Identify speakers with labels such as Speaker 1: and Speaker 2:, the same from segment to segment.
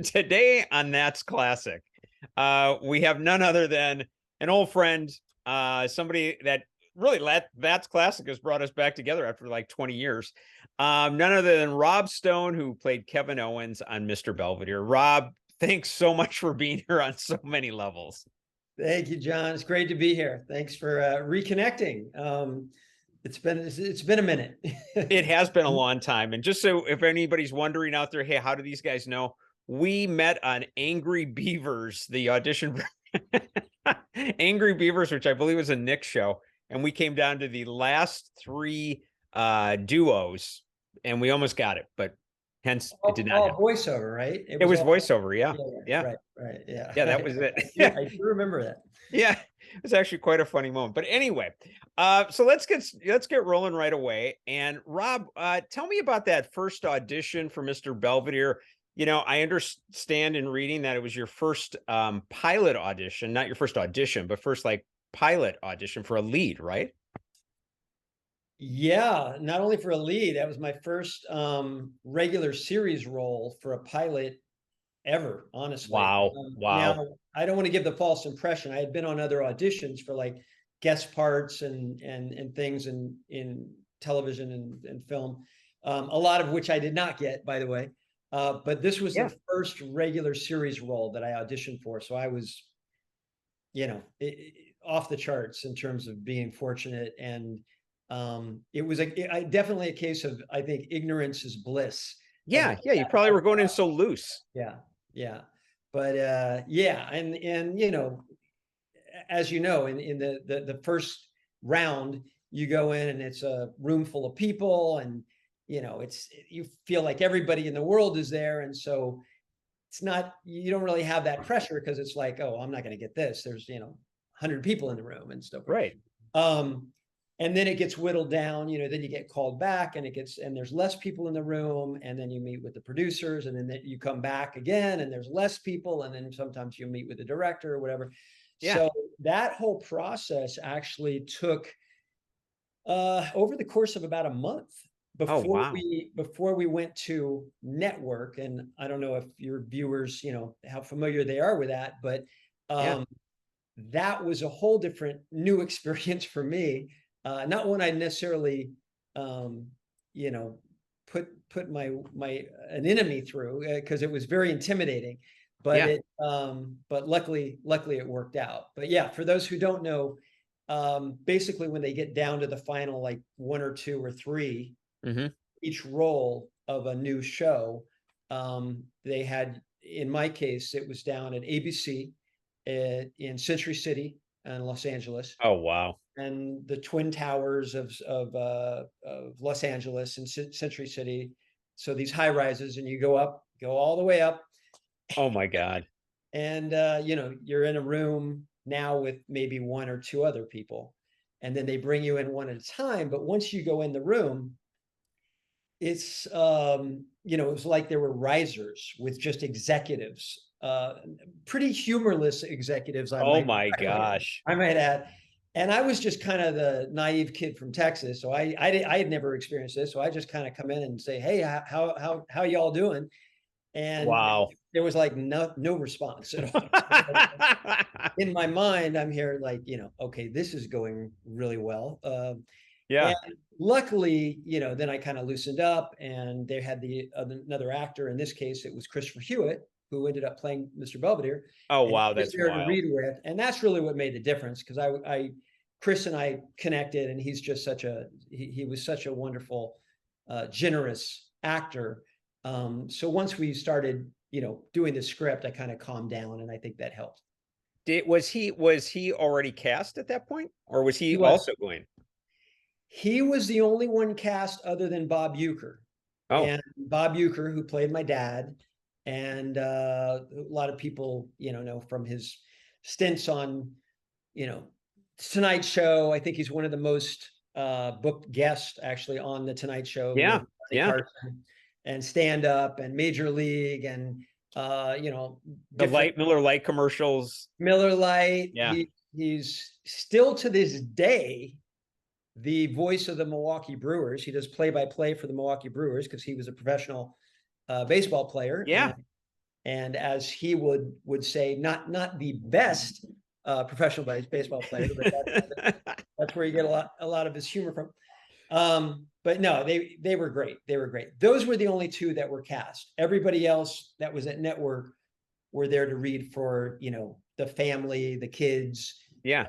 Speaker 1: Today on That's Classic, we have none other than an old friend, somebody that really That's Classic has brought us back together after like 20 years. None other than Rob Stone, who played Kevin Owens on Mr. Belvedere. Rob, thanks so much for being here on so many levels.
Speaker 2: Thank you, John. It's great to be here. Thanks for reconnecting. It's been a minute.
Speaker 1: It has been a long time. And just so if anybody's wondering out there, hey, how do these guys know? We met on Angry Beavers, the audition Angry Beavers, which I believe was a Nick show. And we came down to the last three duos and we almost got it, but hence it did not happen.
Speaker 2: Voiceover, right?
Speaker 1: It was voiceover, yeah.
Speaker 2: Right, yeah.
Speaker 1: Yeah, that was it.
Speaker 2: Yeah, I do remember that.
Speaker 1: Yeah, it was actually quite a funny moment. But anyway, so let's get rolling right away. And Rob, tell me about that first audition for Mr. Belvedere. You know, I understand in reading that it was your first pilot audition, not your first audition, but first like pilot audition for a lead, right?
Speaker 2: Yeah, not only for a lead, that was my first regular series role for a pilot ever, honestly.
Speaker 1: Wow.
Speaker 2: Now, I don't want to give the false impression. I had been on other auditions for like guest parts and things in television and film, a lot of which I did not get, by the way. But this was the first regular series role that I auditioned for. So I was, off the charts in terms of being fortunate. And it was definitely a case of, I think, ignorance is bliss.
Speaker 1: Yeah, you probably were going in so loose.
Speaker 2: Yeah. But and as you know, in the first round, you go in and it's a room full of people, and you feel like everybody in the world is there, and so you don't really have that pressure because it's like, oh, I'm not going to get this. There's 100 people in the room and stuff.
Speaker 1: Right.
Speaker 2: And then it gets whittled down, then you get called back and there's less people in the room, and then you meet with the producers, and then you come back again and there's less people. And then sometimes you meet with the director or whatever. Yeah. So that whole process actually took over the course of about a month before we went to network. And I don't know if your viewers, how familiar they are with that, but that was a whole different new experience for me. Not one I necessarily, put an enemy through, because it was very intimidating, but but luckily it worked out. But yeah, for those who don't know, basically when they get down to the final, like 1 or 2 or 3, each role of a new show, they had, in my case, it was down at ABC in Century City and Los Angeles.
Speaker 1: Oh, wow.
Speaker 2: And the Twin Towers of Los Angeles and Century City. So these high rises, and you go all the way up.
Speaker 1: Oh my God.
Speaker 2: And, you're in a room now with maybe 1 or 2 other people, and then they bring you in one at a time. But once you go in the room, it's, it was like there were risers with just executives, pretty humorless executives.
Speaker 1: Oh my gosh.
Speaker 2: I might add. And I was just kind of the naive kid from Texas, so I had never experienced this. So I just kind of come in and say, "Hey, how y'all doing?" And
Speaker 1: wow,
Speaker 2: there was like no response at all. In my mind, I'm here like, okay, this is going really well. And luckily, then I kind of loosened up, and they had another actor. In this case, it was Christopher Hewett, who ended up playing Mr. Belvedere.
Speaker 1: Oh, wow, that's
Speaker 2: there to read with, and that's really what made the difference, because Chris and I connected, and he's just he was such a wonderful, generous actor. So once we started, doing the script, I kind of calmed down, and I think that helped.
Speaker 1: Was he already cast at that point, or was he also going?
Speaker 2: He was the only one cast other than Bob Uecker.
Speaker 1: Oh.
Speaker 2: And Bob Uecker, who played my dad, and a lot of people, know from his stints on, Tonight Show. I think he's one of the most booked guests actually on the Tonight Show.
Speaker 1: Yeah.
Speaker 2: And stand up and Major League and
Speaker 1: the Miller Lite commercials.
Speaker 2: Miller Lite.
Speaker 1: Yeah.
Speaker 2: He's still to this day the voice of the Milwaukee Brewers. He does play-by-play for the Milwaukee Brewers because he was a professional baseball player.
Speaker 1: Yeah.
Speaker 2: And as he would say, not the best professional baseball player, but that's where you get a lot of his humor from. But no, they were great. They were great. Those were the only two that were cast. Everybody else that was at network were there to read for, you know, the family, the kids,
Speaker 1: Yeah.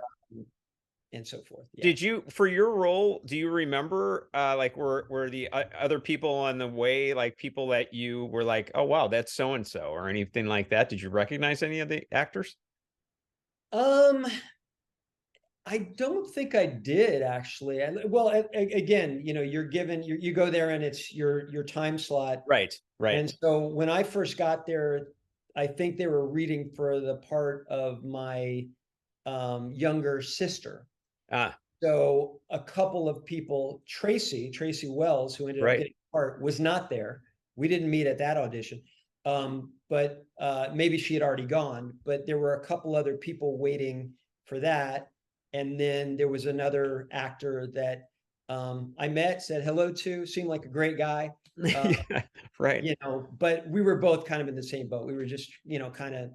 Speaker 2: and so forth. Yeah.
Speaker 1: Did you, for your role, do you remember like were the other people on the way, like people that you were like, oh wow, that's so and so, or anything like that? Did you recognize any of the actors?
Speaker 2: I don't think I did actually. Well, again, you know, you're given, you go there and it's your time slot.
Speaker 1: Right.
Speaker 2: And so when I first got there, I think they were reading for the part of my younger sister. So a couple of people, Tracy Wells, who ended up getting the part, was not there. We didn't meet at that audition. But maybe she had already gone, but there were a couple other people waiting for that. And then there was another actor that I met, said hello to, seemed like a great guy.
Speaker 1: Right.
Speaker 2: You know, but we were both kind of in the same boat. We were just, you know, kind of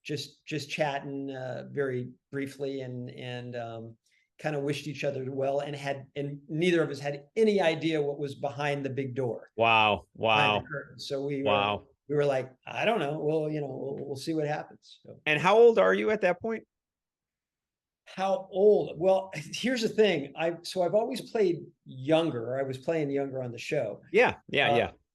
Speaker 2: just chatting very briefly and kind of wished each other well, and neither of us had any idea what was behind the big door.
Speaker 1: Wow.
Speaker 2: So we were like, I don't know. Well, you know, we'll see what happens. So.
Speaker 1: And how old are you at that point?
Speaker 2: How old? Well, here's the thing. I've always played younger. I was playing younger on the show.
Speaker 1: Yeah.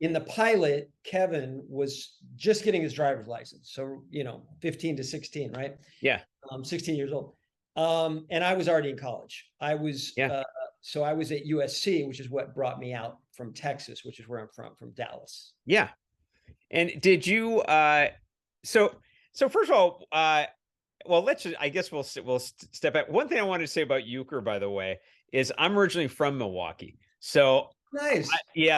Speaker 2: In the pilot, Kevin was just getting his driver's license. So, you know, 15 to 16, right?
Speaker 1: Yeah.
Speaker 2: 16 years old. And I was already in college. I was, so I was at USC, which is what brought me out from Texas, which is where I'm from Dallas.
Speaker 1: Yeah. And did you, so first of all, well, I guess we'll step back. One thing I wanted to say about Uecker, by the way, is I'm originally from Milwaukee. So
Speaker 2: nice.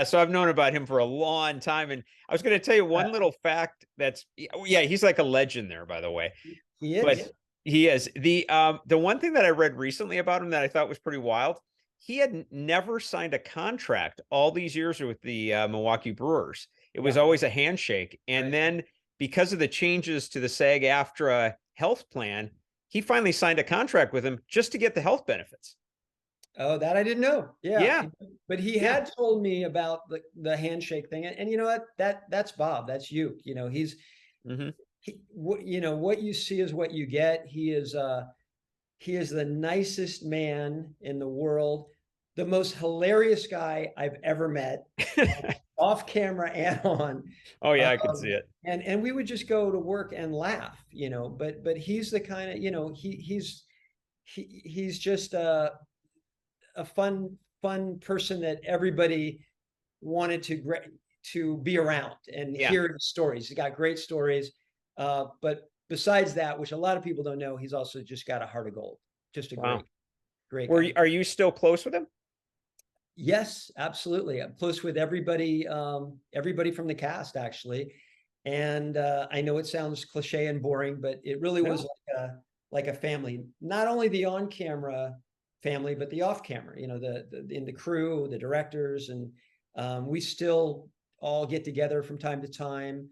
Speaker 1: So I've known about him for a long time. And I was going to tell you one little fact that's, he's like a legend there, by the way.
Speaker 2: He is.
Speaker 1: But he is. The one thing that I read recently about him that I thought was pretty wild, he had never signed a contract all these years with the Milwaukee Brewers. It was always a handshake. And then because of the changes to the SAG-AFTRA health plan, he finally signed a contract with him just to get the health benefits.
Speaker 2: Oh, that I didn't know.
Speaker 1: Yeah.
Speaker 2: But he had told me about the handshake thing. And you know what? That's Bob. That's you. You know, he's you know, what you see is what you get. He is the nicest man in the world, the most hilarious guy I've ever met, off camera and on.
Speaker 1: Oh yeah, I could see it.
Speaker 2: And we would just go to work and laugh, you know. But he's the kind of, you know, he's just a fun person that everybody wanted to be around and hear his stories. He's got great stories. But besides that, which a lot of people don't know, he's also just got a heart of gold. Just a great guy.
Speaker 1: Are you still close with him?
Speaker 2: Yes, absolutely. I'm close with everybody from the cast, actually. And I know it sounds cliche and boring, but it really was like a family. Not only the on-camera family, but the off-camera. You know, in the crew, the directors, and we still all get together from time to time.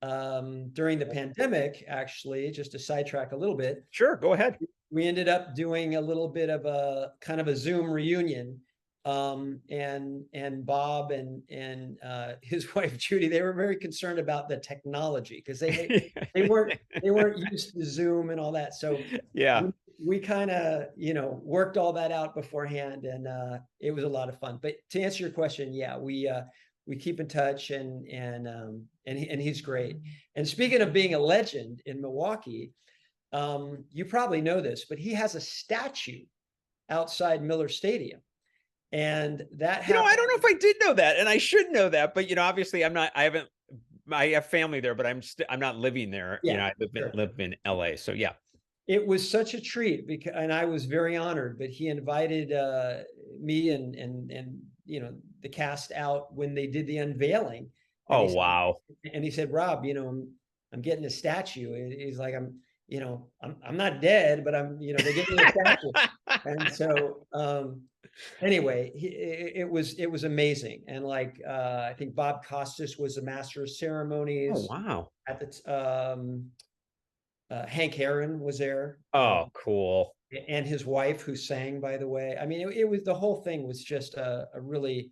Speaker 2: During the pandemic, actually, just to sidetrack a little bit.
Speaker 1: Sure, go ahead.
Speaker 2: We ended up doing a little bit of a kind of a Zoom reunion. And Bob and his wife Judy, they were very concerned about the technology because they weren't used to Zoom and all that. So we kind of, you know, worked all that out beforehand, and it was a lot of fun. But to answer your question, we keep in touch, and he's great. And speaking of being a legend in Milwaukee, you probably know this, but he has a statue outside Miller Stadium. And that,
Speaker 1: you know, I don't know if I did know that, and I should know that, but you know, obviously I have family there, but I'm not living there. You know, I live in LA. So yeah.
Speaker 2: It was such a treat and I was very honored, but he invited me and you know, the cast out when they did the unveiling.
Speaker 1: Oh, wow.
Speaker 2: And he said, Rob, you know, I'm getting a statue. He's like, I'm not dead, but I'm, you know, they give me a statue. And so, anyway, it was amazing. And like, I think Bob Costas was the master of
Speaker 1: Oh,
Speaker 2: ceremonies
Speaker 1: wow.
Speaker 2: at Hank Aaron was there,
Speaker 1: Oh, cool.
Speaker 2: and his wife who sang, by the way. I mean, it was, the whole thing was just a really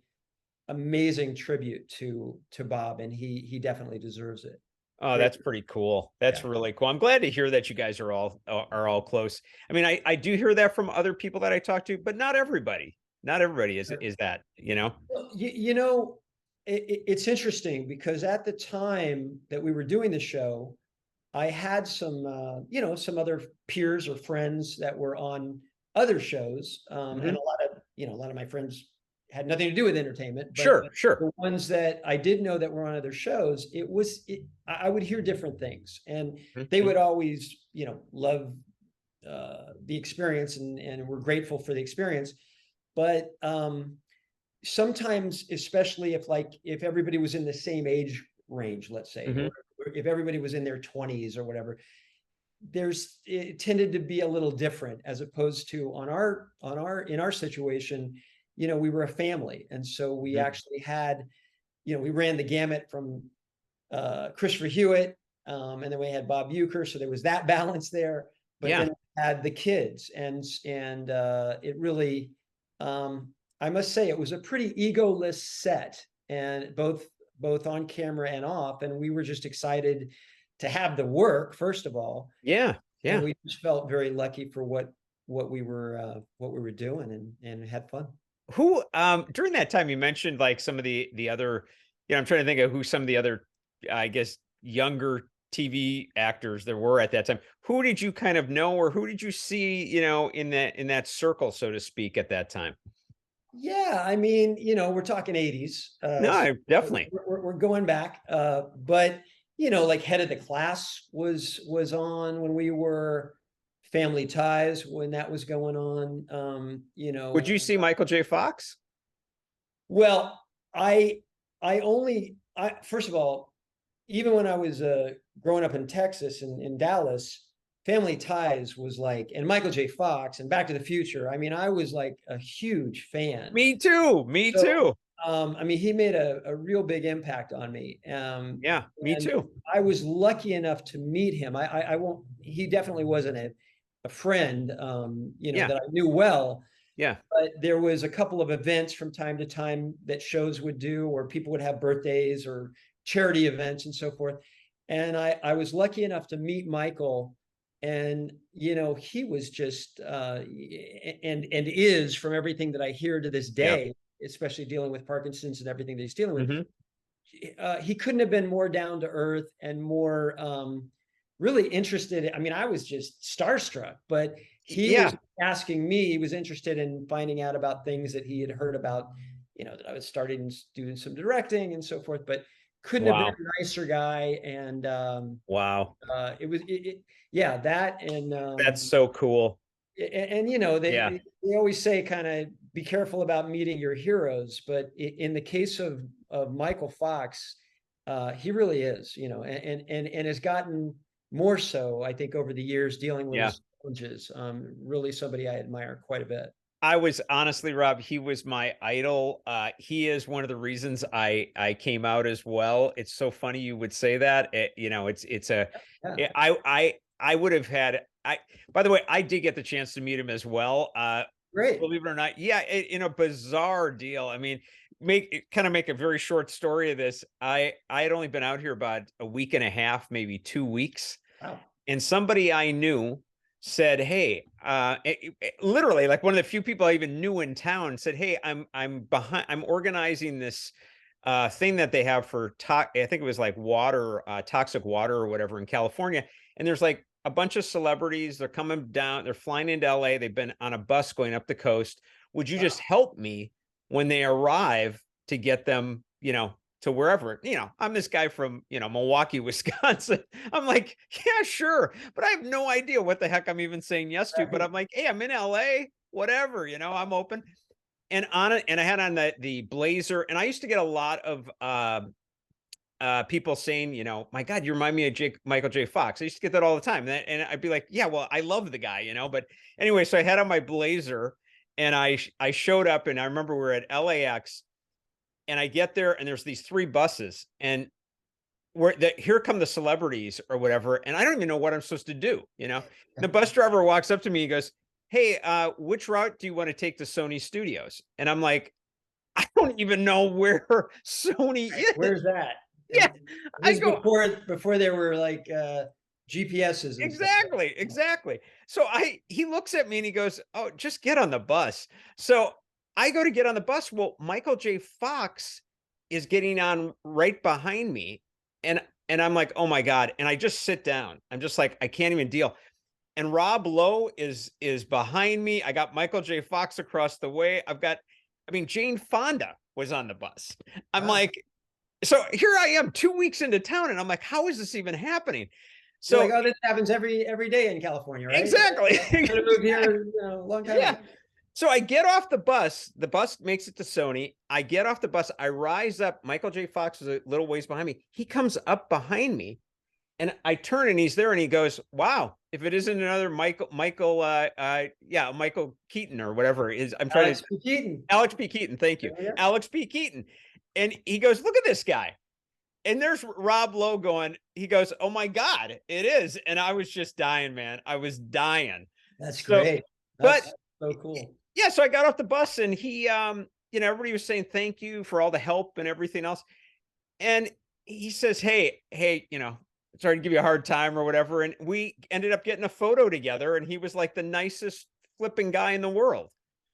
Speaker 2: amazing tribute to Bob, and he definitely deserves it.
Speaker 1: Oh,
Speaker 2: Great.
Speaker 1: that's pretty cool. That's
Speaker 2: Yeah.
Speaker 1: really cool. I'm glad to hear that you guys are all close. I mean, I do hear that from other people that I talk to, but not everybody. Not everybody is that, you know?
Speaker 2: Well, you know, it's interesting because at the time that we were doing the show, I had some, some other peers or friends that were on other shows, and
Speaker 1: Mhm.
Speaker 2: a lot of my friends had nothing to do with entertainment, but
Speaker 1: Sure, sure.
Speaker 2: the ones that I did know that were on other shows, I would hear different things, and they
Speaker 1: Mhm.
Speaker 2: would always, love the experience, and were grateful for the experience, but sometimes, especially if everybody was in the same age range, let's say, or
Speaker 1: Mhm.
Speaker 2: if everybody was in their 20s or whatever, it tended to be a little different, as opposed to in our situation, we were a family. And so we
Speaker 1: Mhm.
Speaker 2: actually had, we ran the gamut from Christopher Hewett, and then we had Bob Uecker, so there was that balance there. But
Speaker 1: Yeah.
Speaker 2: then we had the kids, and it really, I must say, it was a pretty egoless set, and both on camera and off, and we were just excited to have the work, first of all,
Speaker 1: Yeah.
Speaker 2: and
Speaker 1: Yeah.
Speaker 2: we just felt very lucky for what we were doing, and had fun.
Speaker 1: Who during that time you mentioned like some of the other, I'm trying to think of who some of the other, I guess, younger TV actors there were at that time. Who did you kind of know, or who did you see, in that circle, so to speak, at that time?
Speaker 2: Yeah, I mean, we're talking 80s.
Speaker 1: No,
Speaker 2: So
Speaker 1: I definitely.
Speaker 2: we're going back. But like Head of the Class was on when we were, Family Ties when that was going on.
Speaker 1: Would you see Michael J. Fox?
Speaker 2: Well, I I first of all, even when I was growing up in Texas and in Dallas, Family Ties was like, and Michael J. Fox and Back to the Future. I mean, I was like a huge fan.
Speaker 1: Me too. Me
Speaker 2: So,
Speaker 1: too.
Speaker 2: I mean, he made a real big impact on me.
Speaker 1: Yeah, me
Speaker 2: And
Speaker 1: too.
Speaker 2: I was lucky enough to meet him. I won't, he definitely wasn't a friend,
Speaker 1: Yeah.
Speaker 2: that I knew well,
Speaker 1: Yeah.
Speaker 2: but there was a couple of events from time to time that shows would do, or people would have birthdays or charity events and so forth. And I was lucky enough to meet Michael, and he was just and is, from everything that I hear to this
Speaker 1: Yeah.
Speaker 2: day, especially dealing with Parkinson's and everything that he's dealing with,
Speaker 1: Hmm.
Speaker 2: he couldn't have been more down to earth and more really interested. I mean, I was just starstruck, but he was
Speaker 1: Yeah.
Speaker 2: asking me, he was interested in finding out about things that he had heard about, that I was starting doing some directing and so forth, but couldn't have been
Speaker 1: Wow.
Speaker 2: a nicer guy. And
Speaker 1: Wow.
Speaker 2: yeah, that, and
Speaker 1: That's so cool. Yeah.
Speaker 2: they always say, kind of, be careful about meeting your heroes, but in the case of Michael Fox, he really is, and has gotten more so, I think, over the years, dealing with
Speaker 1: Yeah.
Speaker 2: his challenges. Really somebody I admire quite a bit.
Speaker 1: I was honestly, Rob, he was my idol. He is one of the reasons I came out as well. It's so funny you would say that. It's a
Speaker 2: Yeah,
Speaker 1: it, I would have had I by the way, I did get the chance to meet him as well.
Speaker 2: great.
Speaker 1: Believe it or not, yeah, in a bizarre deal. I mean, make a very short story of this. I had only been out here about a week and a half, maybe 2 weeks,
Speaker 2: Wow.
Speaker 1: and somebody I knew said, "Hey," literally, like one of the few people I even knew in town said, "Hey, I'm organizing this thing that they have for I think it was like water, toxic water or whatever in California, and there's like a bunch of celebrities. They're coming down. They're flying into LA. They've been on a bus going up the coast. Would you just
Speaker 2: Wow.
Speaker 1: help me when they arrive to get them, to wherever, I'm this guy from, Milwaukee, Wisconsin. I'm like, yeah, sure. But I have no idea what the heck I'm even saying yes to. But
Speaker 2: Right.
Speaker 1: I'm like, hey, I'm in LA, whatever, I'm open. And on it, and I had on the blazer, and I used to get a lot of people saying, you know, my God, you remind me of Michael J. Fox. I used to get that all the time. And I'd be like, yeah, well, I love the guy, you know, but anyway, so I had on my blazer and I showed up, and I remember we were at LAX, and I get there and there's these 3 buses, and here come the celebrities or whatever. And I don't even know what I'm supposed to do. You know, the bus driver walks up to me and goes, "Hey, which route do you want to take to Sony Studios?" And I'm like, I don't even know where Sony is.
Speaker 2: Where's that?
Speaker 1: Yeah. I
Speaker 2: This is
Speaker 1: go,
Speaker 2: before there were like GPSs and stuff.
Speaker 1: exactly. So he looks at me and he goes, "Oh, just get on the bus." So I go to get on the bus. Well, Michael J. Fox is getting on right behind me. And I'm like, "Oh my God." And I just sit down. I'm just like, I can't even deal. And Rob Lowe is behind me. I got Michael J. Fox across the way. I mean, Jane Fonda was on the bus. I'm
Speaker 2: Wow.
Speaker 1: like, so here I am 2 weeks into town, and I'm like, how is this even happening?
Speaker 2: You're
Speaker 1: So
Speaker 2: like, oh, this happens every day in California, right?
Speaker 1: exactly.
Speaker 2: I could have moved here, a long time
Speaker 1: Yeah.
Speaker 2: ago.
Speaker 1: So I get off the bus. The bus makes it to Sony. I get off the bus. I rise up. Michael J. Fox is a little ways behind me. He comes up behind me, and I turn, and he's there, and he goes, "Wow, if it isn't another Michael Keaton or whatever it is."
Speaker 2: Alex P. Keaton.
Speaker 1: Alex P. Keaton. Thank you.
Speaker 2: Yeah.
Speaker 1: Alex P. Keaton. And he goes, "Look at this guy." And there's Rob Lowe going, he goes, "Oh my God, it is." And I was just dying, man. I was dying.
Speaker 2: That's
Speaker 1: So,
Speaker 2: great.
Speaker 1: but
Speaker 2: That's so cool.
Speaker 1: yeah, so I got off the bus, and he, you know, everybody was saying thank you for all the help and everything else. And he says, hey, you know, sorry to give you a hard time or whatever. And we ended up getting a photo together, and he was like the nicest flipping guy in the world.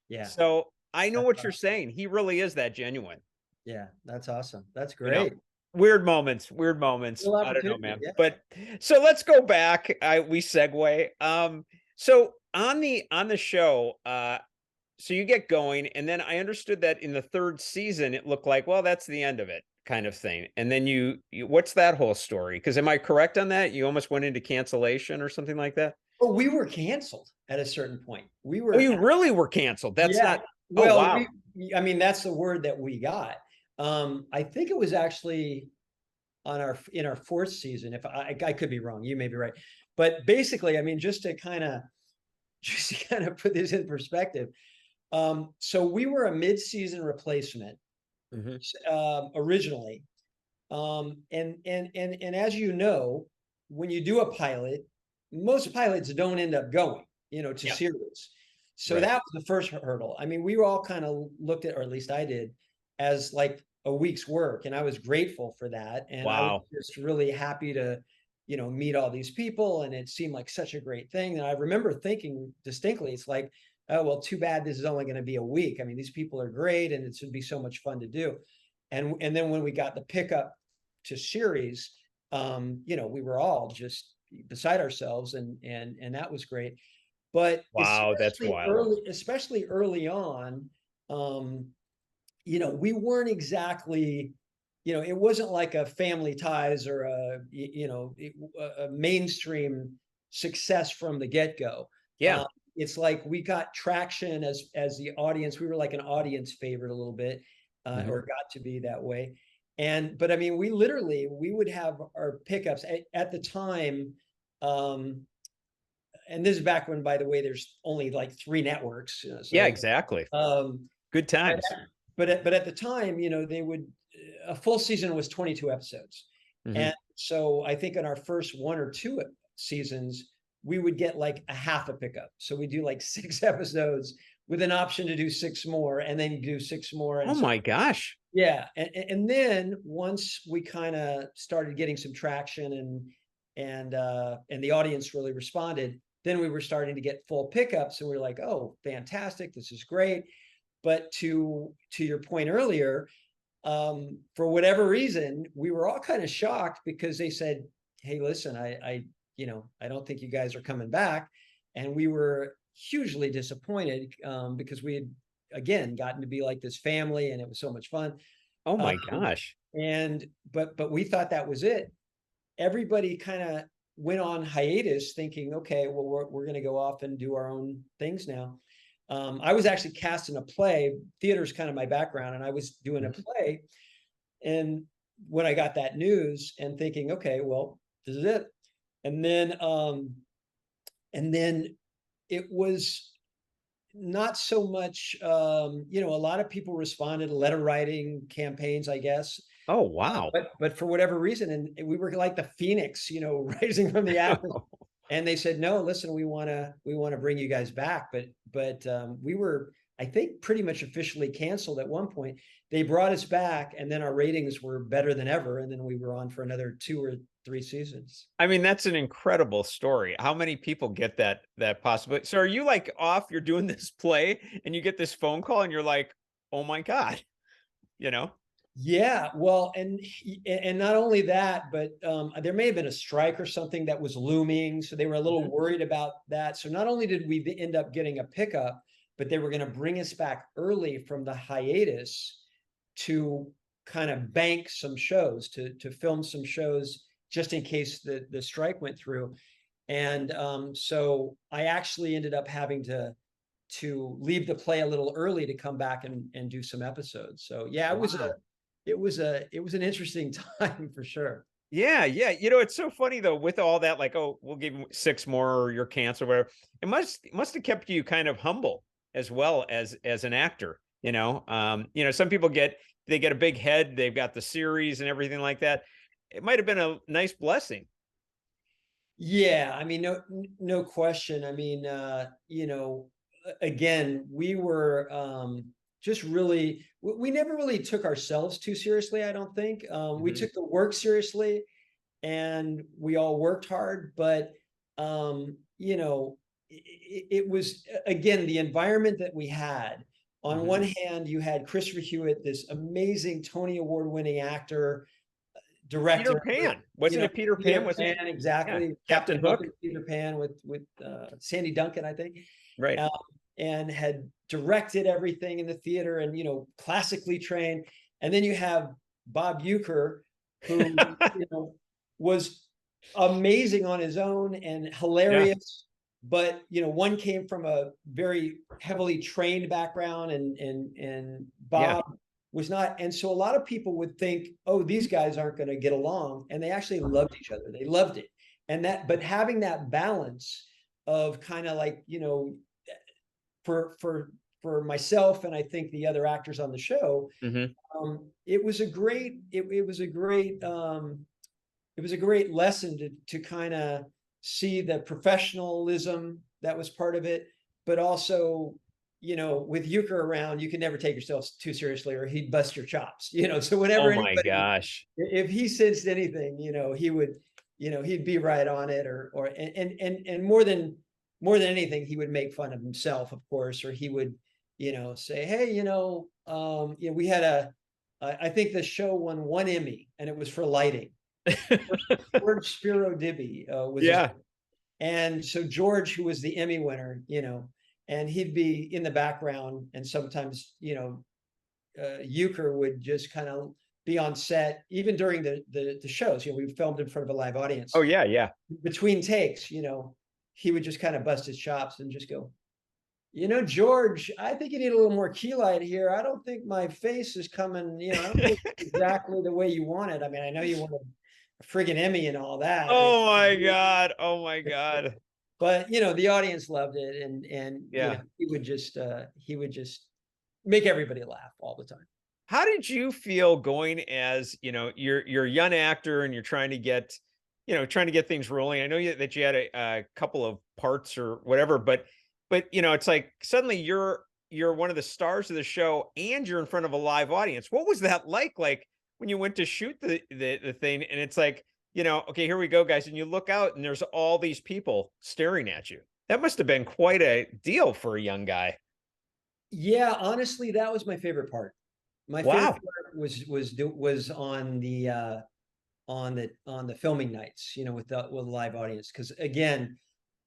Speaker 2: Yeah.
Speaker 1: So I know
Speaker 2: That's
Speaker 1: what you're saying. He really is that genuine.
Speaker 2: Yeah, that's awesome. That's
Speaker 1: You know,
Speaker 2: great.
Speaker 1: weird moments.
Speaker 2: Cool
Speaker 1: I don't know,
Speaker 2: opportunity.
Speaker 1: man.
Speaker 2: Yeah.
Speaker 1: But so let's go back. We segue. So on the show, so you get going, and then I understood that in the 3rd season, it looked like, well, that's the end of it, kind of thing. And then you what's that whole story? Because am I correct on that? You almost went into cancellation or something like that?
Speaker 2: Oh, we were canceled at a certain point. We
Speaker 1: Oh,
Speaker 2: were,
Speaker 1: you really were canceled. That's
Speaker 2: yeah.
Speaker 1: not. Oh,
Speaker 2: Well,
Speaker 1: wow.
Speaker 2: I mean, that's the word that we got. I think it was actually in our 4th season. If I could be wrong, you may be right. But basically, I mean, just to kind of put this in perspective. So we were a mid-season replacement
Speaker 1: Mhm.
Speaker 2: originally. And as you know, when you do a pilot, most pilots don't end up going, to
Speaker 1: Yeah.
Speaker 2: series. So
Speaker 1: Right.
Speaker 2: that was the first hurdle. I mean, we were all kind of looked at, or at least I did, as like a week's work, and I was grateful for that. And I was
Speaker 1: Wow.
Speaker 2: just really happy to, meet all these people, and it seemed like such a great thing. And I remember thinking distinctly, it's like, oh, well, too bad this is only going to be a week. I mean, these people are great, and it should be so much fun to do. And then when we got the pickup to series, we were all just beside ourselves, and that was great. But
Speaker 1: Wow, that's wild.
Speaker 2: especially early on, we weren't exactly, it wasn't like a Family Ties or a mainstream success from the get-go.
Speaker 1: Yeah.
Speaker 2: It's like we got traction as the audience. We were like an audience favorite a little bit,
Speaker 1: Mhm.
Speaker 2: or got to be that way. But I mean, we would have our pickups at the time. And this is back when, by the way, there's only like 3 networks.
Speaker 1: Yeah, exactly. Good times.
Speaker 2: But at the time, they would, a full season was 22 episodes.
Speaker 1: Mhm.
Speaker 2: And so I think in our first 1 or 2 seasons, we would get like a half a pickup. So we do like 6 episodes with an option to do 6 more, and then do 6 more. And
Speaker 1: Oh my gosh.
Speaker 2: yeah. And then once we kind of started getting some traction, and the audience really responded, then we were starting to get full pickups, and we were like, oh, fantastic, this is great. But to your point earlier, for whatever reason, we were all kind of shocked, because they said, hey, listen, I don't think you guys are coming back. And we were hugely disappointed, because we had, again, gotten to be like this family, and it was so much fun.
Speaker 1: Oh my gosh.
Speaker 2: But we thought that was it. Everybody kind of went on hiatus, thinking, okay, well, we're going to go off and do our own things now. I was actually cast in a play. Theater is kind of my background, and I was doing a play. And when I got that news and thinking, okay, well, this is it. And then it was not so much, you know, a lot of people responded to letter writing campaigns, I guess.
Speaker 1: Oh, wow.
Speaker 2: But for whatever reason, and we were like the phoenix, you know, rising from the ashes. And they said, no, listen, we want to bring you guys back. But we were, I think, pretty much officially canceled at one point. They brought us back, and then our ratings were better than ever. And then we were on for another 2 or 3 seasons.
Speaker 1: I mean, that's an incredible story. How many people get that possibility? So are you like off, you're doing this play and you get this phone call and you're like, oh my God, you know?
Speaker 2: Yeah, well, and not only that, but there may have been a strike or something that was looming, so they were a little worried about that. So not only did we end up getting a pickup, but they were going to bring us back early from the hiatus to kind of bank some shows, to film some shows just in case the strike went through. And so I actually ended up having to leave the play a little early to come back and do some episodes. So yeah, it was an interesting time for sure.
Speaker 1: Yeah, yeah. You know, it's so funny though, with all that, like, oh, we'll give you 6 more or you're canceled, whatever. It must have kept you kind of humble as well as an actor. You know, some people get a big head, they've got the series and everything like that. It might have been a nice blessing.
Speaker 2: Yeah, I mean, no question. I mean, again, we were just really, we never really took ourselves too seriously, I don't think. We took the work seriously, and we all worked hard, but it was, again, the environment that we had. On one hand, you had Christopher Hewett, this amazing Tony Award-winning actor, director.
Speaker 1: Peter Pan, wasn't it? Peter Pan,
Speaker 2: wasn't it? Exactly.
Speaker 1: Yeah. Captain Hook.
Speaker 2: Peter Pan with Sandy Duncan, I think.
Speaker 1: Right.
Speaker 2: And had directed everything in the theater, and classically trained. And then you have Bob Uecker, who was amazing on his own and hilarious. But one came from a very heavily trained background, and Bob was not. And so a lot of people would think, oh, these guys aren't going to get along, and they actually loved each other. They loved it. But having that balance of kind of like, for myself, and I think the other actors on the show, it was a great lesson to kind of see the professionalism that was part of it, but also, with Uecker around, you can never take yourself too seriously, or he'd bust your chops. So whenever,
Speaker 1: oh my gosh,
Speaker 2: if he sensed anything, he would, he'd be right on it, and more than anything, he would make fun of himself, of course, or he would, say, hey, we had I think the show won 1 Emmy, and it was for lighting. George Spiro Dibby was, and so George, who was the Emmy winner, and he'd be in the background, and sometimes, Uecker would just kind of be on set, even during the shows. We filmed in front of a live audience.
Speaker 1: Oh yeah.
Speaker 2: Between takes, he would just kind of bust his chops and just go, George, I think you need a little more key light here. I don't think my face is coming, I don't think exactly the way you want it. I mean, I know you want a friggin' Emmy and all that.
Speaker 1: Oh my God.
Speaker 2: But the audience loved it, and he would just make everybody laugh all the time.
Speaker 1: How did you feel going as, you're a young actor and you're trying to get things rolling? I know that you had a couple of parts or whatever, but it's like suddenly you're one of the stars of the show and you're in front of a live audience. What was that like when you went to shoot the thing, and it's like, okay, here we go, guys, and you look out and there's all these people staring at you? That must have been quite a deal for a young guy.
Speaker 2: Yeah, honestly, that was my favorite part. My favorite part was on the filming nights, with the live audience, because again,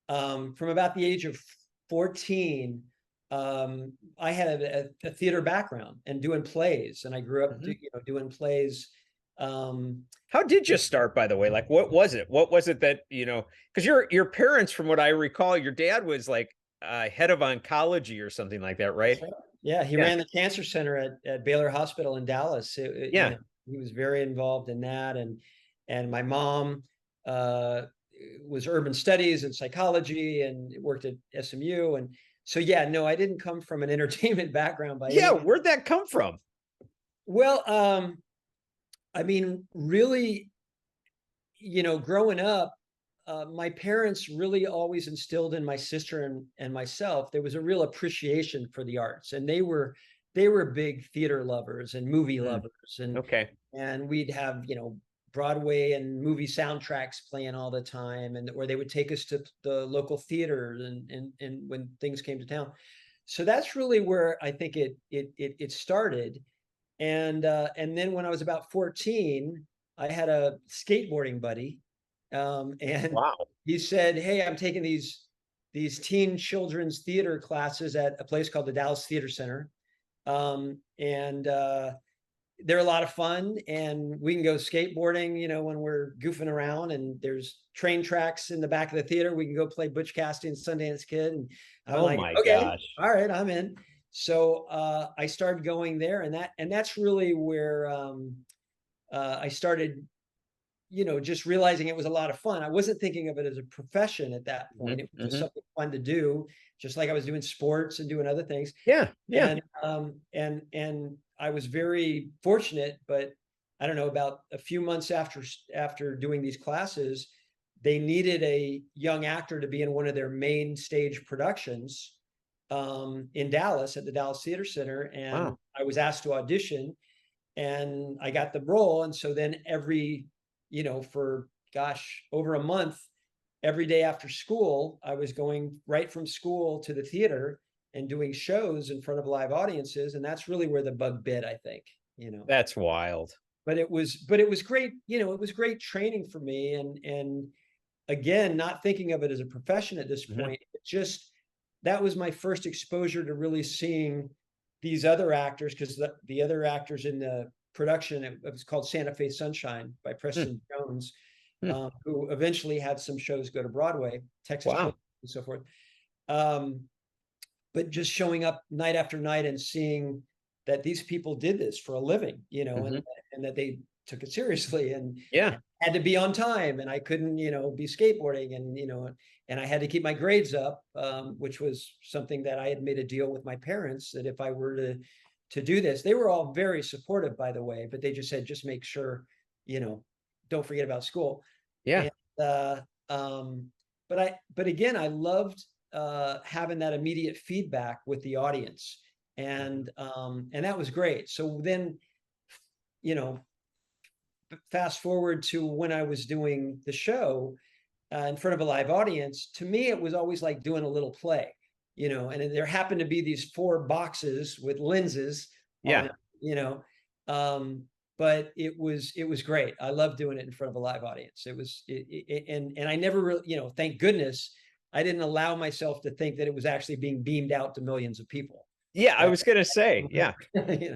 Speaker 2: from about the age of 14, I had a theater background and doing plays, and I grew up doing plays.
Speaker 1: How did you start, by the way? Like, what was it that, because your parents, from what I recall, your dad was like head of oncology or something like that, right?
Speaker 2: Yeah, he ran the cancer center at Baylor Hospital in Dallas. he was very involved in that. And my mom was urban studies and psychology and worked at SMU. And so, yeah, no, I didn't come from an entertainment background by any
Speaker 1: Yeah,
Speaker 2: means.
Speaker 1: where'd that come from?
Speaker 2: Well, I mean, really, growing up, my parents really always instilled in my sister and myself, there was a real appreciation for the arts. And they were big theater lovers and movie lovers.
Speaker 1: Okay.
Speaker 2: And we'd have, Broadway and movie soundtracks playing all the time, or they would take us to the local theater and when things came to town. So that's really where I think it started. And then when I was about 14, I had a skateboarding buddy, and
Speaker 1: Wow.
Speaker 2: he said, "Hey, I'm taking these teen children's theater classes at a place called the Dallas Theater Center, and they're a lot of fun, and we can go skateboarding, when we're goofing around, and there's train tracks in the back of the theater. We can go play Butch Cassidy and Sundance Kid." And I'm
Speaker 1: Oh
Speaker 2: like,
Speaker 1: my
Speaker 2: "Okay,
Speaker 1: gosh.
Speaker 2: all right, I'm in." So I started going there, and that's really where I started, just realizing it was a lot of fun. I wasn't thinking of it as a profession at that point. It was just something fun to do, just like I was doing sports and doing other things.
Speaker 1: Yeah. Yeah.
Speaker 2: And I was very fortunate, but I don't know, about a few months after doing these classes, they needed a young actor to be in one of their main stage productions in Dallas at the Dallas Theater Center. And
Speaker 1: Wow.
Speaker 2: I was asked to audition, and I got the role. And so then for over a month, every day after school, I was going right from school to the theater and doing shows in front of live audiences. And that's really where the bug bit, I think.
Speaker 1: That's wild.
Speaker 2: But it was great. It was great training for me. And again, not thinking of it as a profession at this point, that was my first exposure to really seeing these other actors, because the other actors in the production, it was called Santa Fe Sunshine by Preston Jones, who eventually had some shows go to Broadway, Texas
Speaker 1: Wow.
Speaker 2: and so forth. But just showing up night after night and seeing that these people did this for a living, and that they took it seriously and had to be on time, and I couldn't, be skateboarding, and I had to keep my grades up, which was something that I had made a deal with my parents that if I were to do this, they were all very supportive, by the way, but they just said, just make sure, don't forget about school.
Speaker 1: Yeah.
Speaker 2: And, but again, I loved having that immediate feedback with the audience, and that was great. So then, fast forward to when I was doing the show in front of a live audience, to me, it was always like doing a little play, and there happened to be these 4 boxes with lenses on it, but it was great. I loved doing it in front of a live audience. And I never really, thank goodness I didn't allow myself to think that it was actually being beamed out to millions of people.
Speaker 1: Yeah, I was gonna say, yeah.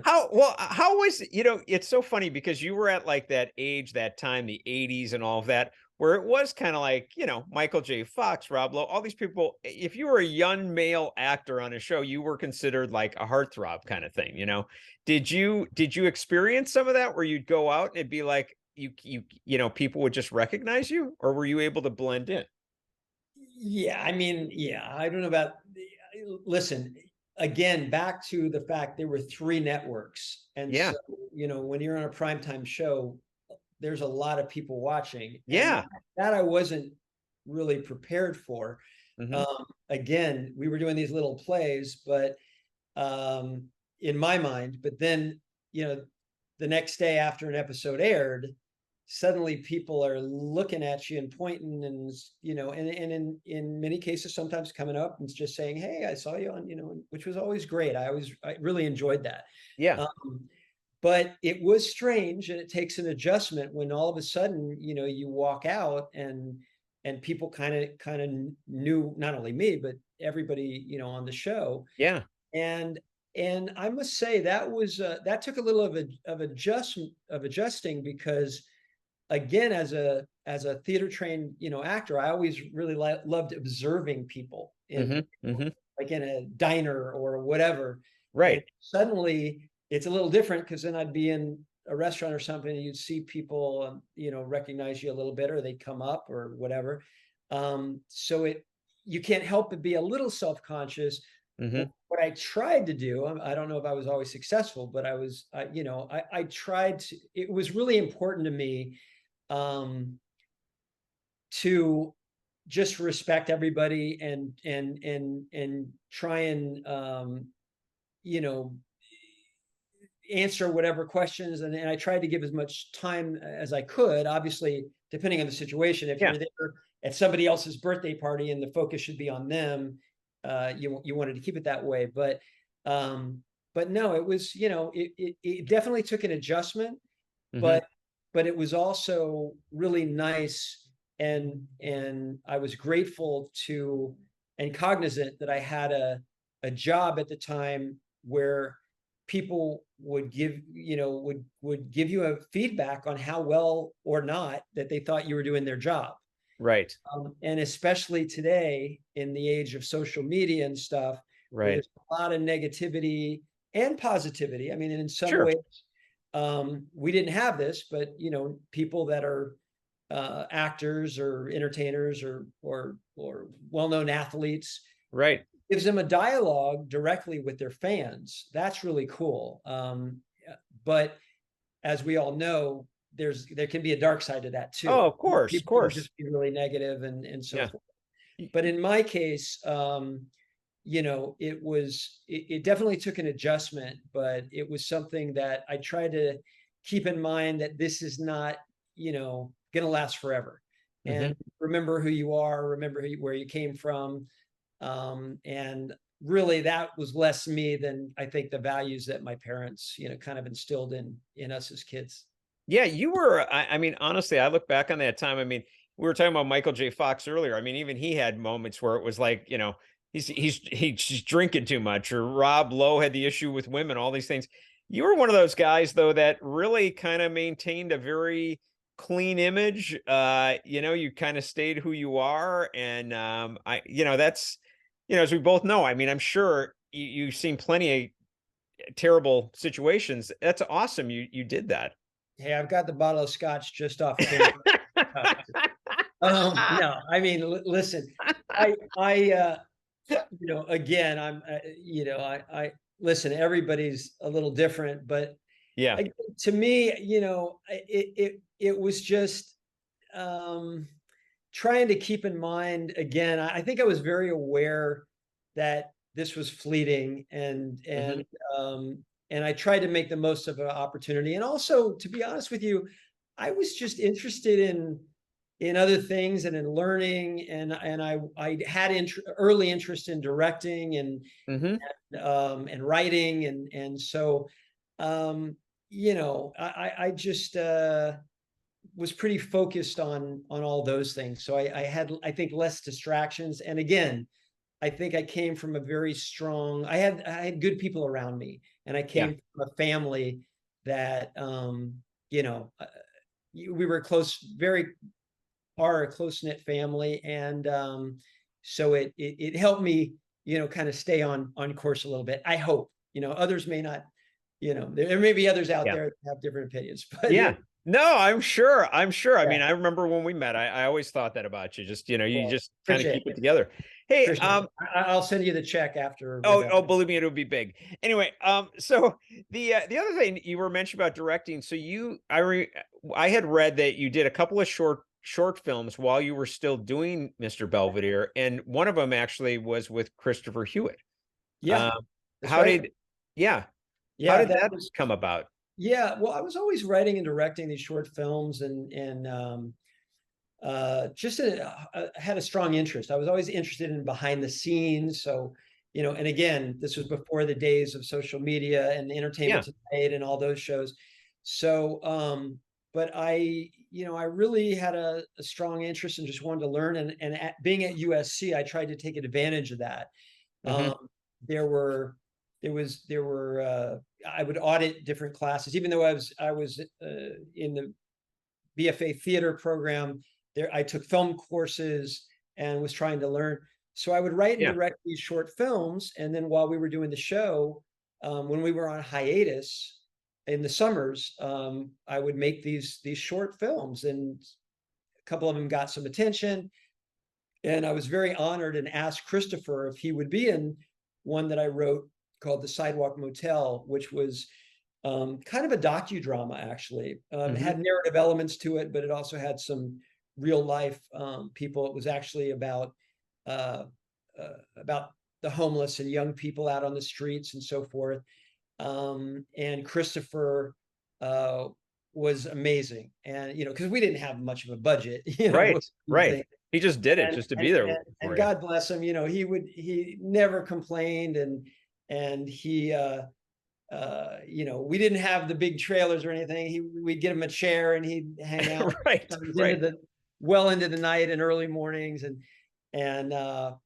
Speaker 1: How was, it's so funny because you were at like that age, that time, the 80s and all of that, where it was kind of like, Michael J. Fox, Rob Lowe, all these people, if you were a young male actor on a show, you were considered like a heartthrob kind of thing, Did you experience some of that where you'd go out and it'd be like people would just recognize you, or were you able to blend in?
Speaker 2: Yeah, I mean, I don't know about, listen, again, back to the fact there were 3 networks. And so, when you're on a primetime show, there's a lot of people watching.
Speaker 1: Yeah.
Speaker 2: And that I wasn't really prepared for. Again, we were doing these little plays, but in my mind, but then, the next day after an episode aired, suddenly people are looking at you and pointing, and and in many cases sometimes coming up and just saying, "Hey, I saw you on," which was always great. I really enjoyed that. But it was strange, and it takes an adjustment when all of a sudden, you walk out and people kind of knew not only me but everybody, on the show. And I must say that took a little of adjusting, because again, as a theater trained, actor, I always really loved observing people like in a diner or whatever.
Speaker 1: Right.
Speaker 2: And suddenly it's a little different, because then I'd be in a restaurant or something, and you'd see people, you know, recognize you a little bit, or they'd come up or whatever. So you can't help but be a little self-conscious.
Speaker 1: Hmm.
Speaker 2: What I tried to do, I don't know if I was always successful, but you know, I tried to, it was really important to me, to just respect everybody and try and, you know, answer whatever questions. And I tried to give as much time as I could, obviously, depending on the situation. If
Speaker 1: Yeah.
Speaker 2: you're there at somebody else's birthday party and the focus should be on them, you wanted to keep it that way. But no, it was, you know, it definitely took an adjustment,
Speaker 1: Hmm.
Speaker 2: but it was also really nice. And I was grateful to and cognizant that I had a job at the time where people would give, you know, would give you a feedback on how well or not that they thought you were doing their job.
Speaker 1: Right.
Speaker 2: And especially today in the age of social media and stuff, where
Speaker 1: Right.
Speaker 2: there's a lot of negativity and positivity. I mean, in some
Speaker 1: Sure.
Speaker 2: ways, we didn't have this, but you know, people that are actors or entertainers or well-known athletes,
Speaker 1: Right.
Speaker 2: gives them a dialogue directly with their fans. That's really cool. But as we all know, there can be a dark side to that
Speaker 1: Oh,
Speaker 2: too.
Speaker 1: of course, of
Speaker 2: People can
Speaker 1: course.
Speaker 2: just be really negative and so
Speaker 1: Yeah.
Speaker 2: forth. But in my case, you know, it definitely took an adjustment, but it was something that I tried to keep in mind, that this is not, you know, going to last forever.
Speaker 1: Hmm.
Speaker 2: And remember who you are, remember where you came from. And really that was less me than I think the values that my parents, you know, kind of instilled in us as kids.
Speaker 1: Yeah, you were. I mean, honestly, I look back on that time. I mean, we were talking about Michael J. Fox earlier. I mean, even he had moments where it was like, you know, he's drinking too much, or Rob Lowe had the issue with women, all these things. You were one of those guys, though, that really kind of maintained a very clean image. You know, you kind of stayed who you are, and you know, that's, you know, as we both know. I mean, I'm sure you've seen plenty of terrible situations. That's awesome. You did that.
Speaker 2: Hey, I've got the bottle of scotch just off camera. No, I mean, listen, I, you know, again, you know, I listen, everybody's a little different, but
Speaker 1: Yeah.
Speaker 2: to me, you know, it was just, trying to keep in mind, again, I think I was very aware that this was fleeting,
Speaker 1: Hmm.
Speaker 2: and I tried to make the most of an opportunity. And also, to be honest with you, I was just interested in other things and in learning, and I had early interest in directing
Speaker 1: Hmm.
Speaker 2: and writing, and so, you know, I just was pretty focused on all those things. So I had, I think, less distractions. And again, I think I came from a very strong, I had good people around me, and I
Speaker 1: Yeah.
Speaker 2: came from a family that, you know, we were close, very are a close knit family, and so it helped me, you know, kind of stay on course a little bit. I hope, you know, others may not, you know, there may be others out
Speaker 1: Yeah.
Speaker 2: there that have different opinions, but
Speaker 1: Yeah. No, I'm sure. I'm sure. I
Speaker 2: yeah,
Speaker 1: mean, I remember when we met, I always thought that about you. Just, you know, you
Speaker 2: well,
Speaker 1: just kind of
Speaker 2: appreciate
Speaker 1: keep it
Speaker 2: it.
Speaker 1: togetre. Hey,
Speaker 2: Appreciate it. I'll send you the check after we're
Speaker 1: oh,
Speaker 2: done.
Speaker 1: oh, believe me, it'll be big. Anyway, so the other thing you were mentioning about directing, so I had read that you did a couple of short films while you were still doing Mr. Belvedere, and one of them actually was with Christopher Hewitt.
Speaker 2: Yeah,
Speaker 1: Um,
Speaker 2: that's
Speaker 1: how
Speaker 2: right.
Speaker 1: did, yeah, how
Speaker 2: Yeah,
Speaker 1: did
Speaker 2: that
Speaker 1: that
Speaker 2: was,
Speaker 1: come about?
Speaker 2: yeah. Well, I was always writing and directing these short films, and just had a strong interest. I was always interested in behind the scenes. So, you know, and again, this was before the days of social media and Entertainment
Speaker 1: Yeah.
Speaker 2: Tonight and all those shows. So, but you know, I really had a strong interest and just wanted to learn. And being at USC, I tried to take advantage of that.
Speaker 1: Hmm.
Speaker 2: Um, there were, I would audit different classes, even though I was in the BFA theater program. There, I took film courses and was trying to learn. So I would write and
Speaker 1: Yeah.
Speaker 2: direct these short films, and then while we were doing the show, when we were on hiatus, in the summers, I would make these short films, and a couple of them got some attention. And I was very honored and asked Christopher if he would be in one that I wrote called The Sidewalk Motel, which was kind of a docudrama, actually. It had narrative elements to it, but it also had some real life people. It was actually about the homeless and young people out on the streets and so forth. And Christopher was amazing. And, you know, because we didn't have much of a budget, you know.
Speaker 1: Right. He just did it just to be there.
Speaker 2: And God bless him, you know, he never complained, and he, you know, we didn't have the big trailers or anything. We'd get him a chair and he'd hang out well into the night and early mornings. And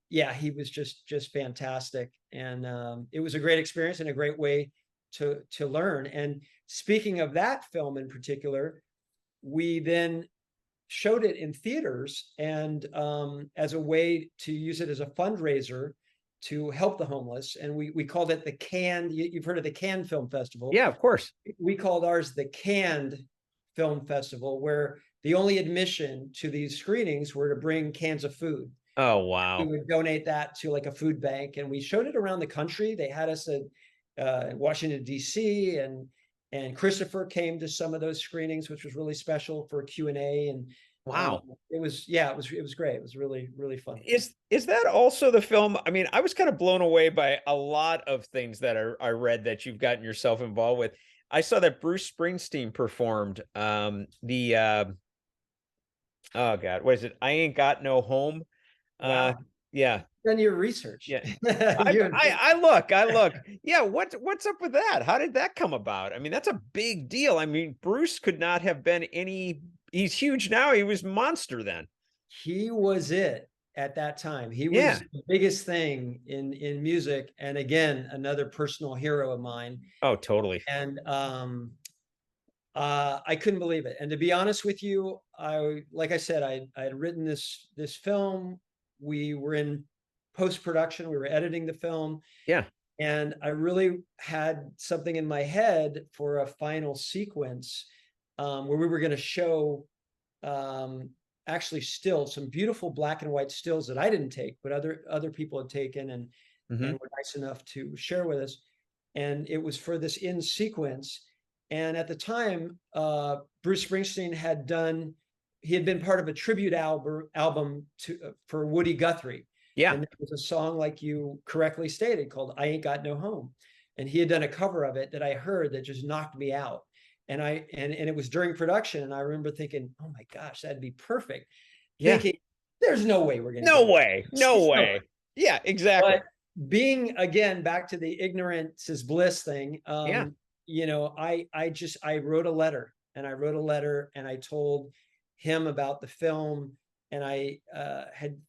Speaker 2: yeah, he was just fantastic. And it was a great experience and a great way to learn. And speaking of that film in particular, we then showed it in theaters, and as a way to use it as a fundraiser to help the homeless. And we called it the Canned. You've heard of the Cannes Film Festival?
Speaker 1: Yeah, of course.
Speaker 2: We called ours the Canned Film Festival, where the only admission to these screenings were to bring cans of food.
Speaker 1: Oh, wow.
Speaker 2: We would donate that to like a food bank, and we showed it around the country. They had us at Washington, D.C., and Christopher came to some of those screenings, which was really special for Q&A. And
Speaker 1: wow,
Speaker 2: it was great. It was really, really fun.
Speaker 1: Is that also the film? I mean, I was kind of blown away by a lot of things that I read that you've gotten yourself involved with. I saw that Bruce Springsteen performed oh God, what is it? I Ain't Got No Home.
Speaker 2: Wow.
Speaker 1: Yeah.
Speaker 2: Done your research.
Speaker 1: Yeah. I look. Yeah, what's up with that? How did that come about? I mean, that's a big deal. I mean, Bruce could not have been he's huge now. He was monster then.
Speaker 2: He was it at that time. He was the biggest thing in music. And again, another personal hero of mine.
Speaker 1: Oh, totally.
Speaker 2: And I couldn't believe it. And to be honest with you, like I said, I had written this film. We were in post-production. We were editing the film.
Speaker 1: Yeah.
Speaker 2: And I really had something in my head for a final sequence where we were going to show actually some beautiful black and white stills that I didn't take, but other people had taken and were nice enough to share with us. And it was for this in sequence. And at the time, Bruce Springsteen had been part of a tribute album for Woody Guthrie.
Speaker 1: Yeah.
Speaker 2: And there was a song, like you correctly stated, called I Ain't Got No Home. And he had done a cover of it that I heard that just knocked me out. And it was during production. And I remember thinking, oh my gosh, that'd be perfect.
Speaker 1: Yeah.
Speaker 2: Thinking, there's no way we're going to
Speaker 1: No way. Yeah, exactly.
Speaker 2: But being, again, back to the ignorance is bliss thing. You know, I wrote a letter, and I told him about the film, and I had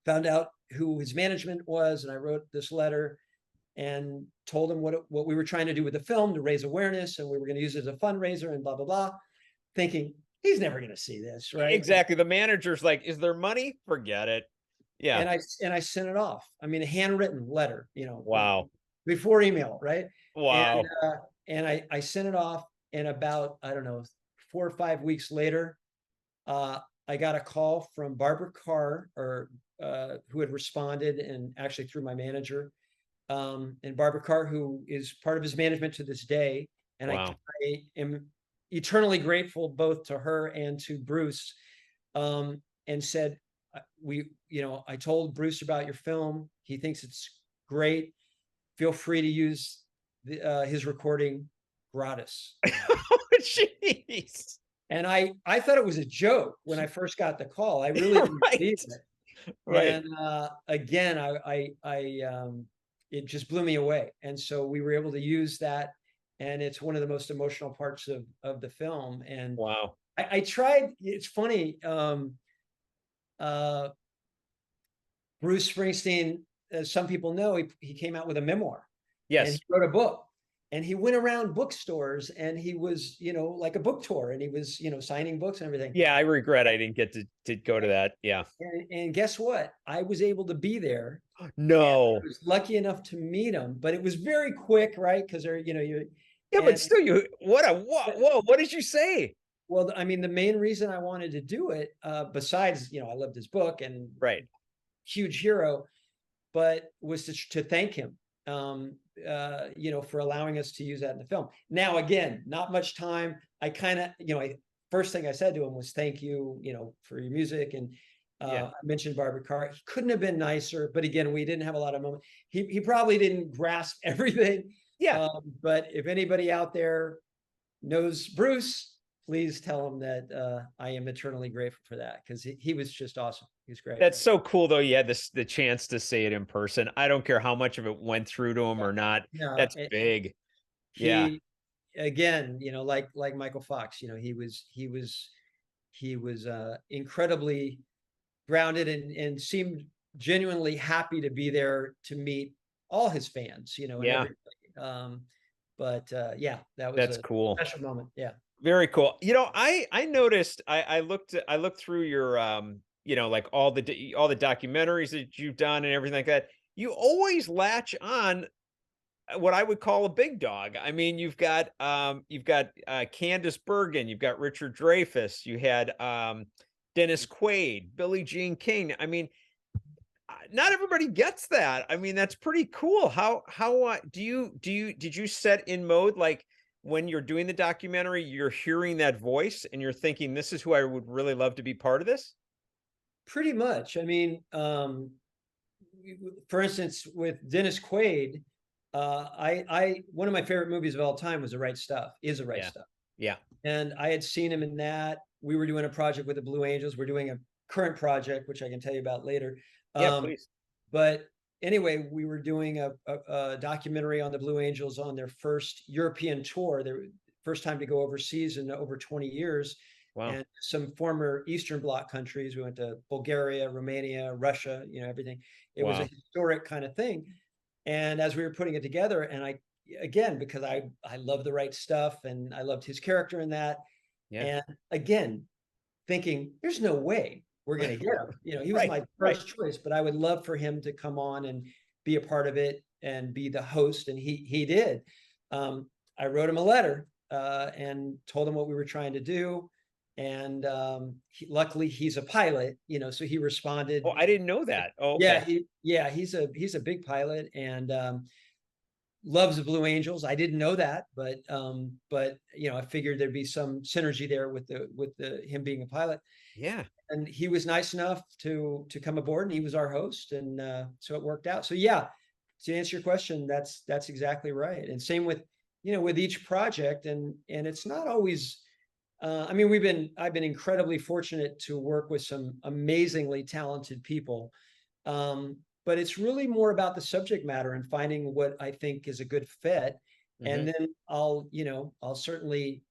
Speaker 2: found out who his management was, and I wrote this letter and told him what we were trying to do with the film to raise awareness, and we were going to use it as a fundraiser and blah, blah, blah, thinking he's never going to see this, right?
Speaker 1: Exactly. The manager's like, is there money? Forget it. Yeah.
Speaker 2: And I sent it off. I mean, a handwritten letter, you know.
Speaker 1: Wow.
Speaker 2: Before email, right?
Speaker 1: Wow.
Speaker 2: And I sent it off, and about, I don't know, 4 or 5 weeks later, I got a call from Barbara Carr, who had responded, and actually through my manager, and Barbara Carr, who is part of his management to this day. And wow. I am eternally grateful both to her and to Bruce, and said, I told Bruce about your film. He thinks it's great. Feel free to use his recording gratis.
Speaker 1: Oh, jeez.
Speaker 2: And I thought it was a joke when I first got the call. I really didn't believe it. Right. And again, it just blew me away. And so we were able to use that, and it's one of the most emotional parts of the film. And
Speaker 1: wow,
Speaker 2: I tried. It's funny. Bruce Springsteen, as some people know, he came out with a memoir.
Speaker 1: Yes,
Speaker 2: and he wrote a book. And he went around bookstores, and he was, like a book tour, and he was, signing books and everything.
Speaker 1: Yeah, I regret I didn't get to go to that. Yeah.
Speaker 2: And guess what? I was able to be there.
Speaker 1: No.
Speaker 2: I was lucky enough to meet him, but it was very quick, right? Because
Speaker 1: Yeah, but still, what did you say?
Speaker 2: Well, I mean, the main reason I wanted to do it, besides, I loved his book and
Speaker 1: Right.
Speaker 2: huge hero, but was to thank him, for allowing us to use that in the film. Now, again, not much time. I kind of, first thing I said to him was thank you, for your music. And I mentioned Barbara Carr. He couldn't have been nicer, but again, we didn't have a lot of moments. He probably didn't grasp everything.
Speaker 1: Yeah.
Speaker 2: But if anybody out there knows Bruce, please tell him that I am eternally grateful for that, because he was just awesome. He was great.
Speaker 1: That's so cool, though. You had the chance to say it in person. I don't care how much of it went through to him or not.
Speaker 2: Yeah,
Speaker 1: That's big. Yeah.
Speaker 2: he again, like Michael Fox, he was incredibly grounded and seemed genuinely happy to be there to meet all his fans, and
Speaker 1: Yeah.
Speaker 2: everybody. Yeah, that was
Speaker 1: That's
Speaker 2: a
Speaker 1: cool.
Speaker 2: special moment. Yeah.
Speaker 1: Very cool. I noticed I looked through your like all the documentaries that you've done and everything like that. You always latch on what I would call a big dog. I mean, you've got Candace Bergen, you've got Richard Dreyfuss, you had Dennis Quaid, Billie Jean King. I mean, not everybody gets that. I mean, that's pretty cool. How did you set in mode, like when you're doing the documentary, you're hearing that voice and you're thinking, this is who I would really love to be part of this?
Speaker 2: Pretty much. I mean, for instance, with Dennis Quaid, I one of my favorite movies of all time was The Right Stuff. Is The Right
Speaker 1: Yeah.
Speaker 2: Stuff.
Speaker 1: Yeah.
Speaker 2: And I had seen him in that. We were doing a project with the Blue Angels. We're doing a current project, which I can tell you about later.
Speaker 1: Yeah, please.
Speaker 2: But anyway, we were doing a documentary on the Blue Angels on their first European tour, their first time to go overseas in over 20 years.
Speaker 1: Wow.
Speaker 2: And some former Eastern Bloc countries. We went to Bulgaria, Romania, Russia, everything. It was a historic kind of thing. And as we were putting it together, and again, because I love The Right Stuff and I loved his character in that.
Speaker 1: Yeah.
Speaker 2: And again, thinking, there's no way we're going to get him. He was my first choice, but I would love for him to come on and be a part of it and be the host. And he did. I wrote him a letter and told him what we were trying to do. And luckily he's a pilot, so he responded.
Speaker 1: Oh, I didn't know that. Oh, okay.
Speaker 2: He's a big pilot and loves the Blue Angels. I didn't know that, but I figured there'd be some synergy there with him being a pilot.
Speaker 1: Yeah.
Speaker 2: And he was nice enough to come aboard, and he was our host, and so it worked out. So yeah, to answer your question, that's exactly right. And same with with each project, and it's not always. I mean, I've been incredibly fortunate to work with some amazingly talented people. But it's really more about the subject matter and finding what I think is a good fit. And then I'll certainly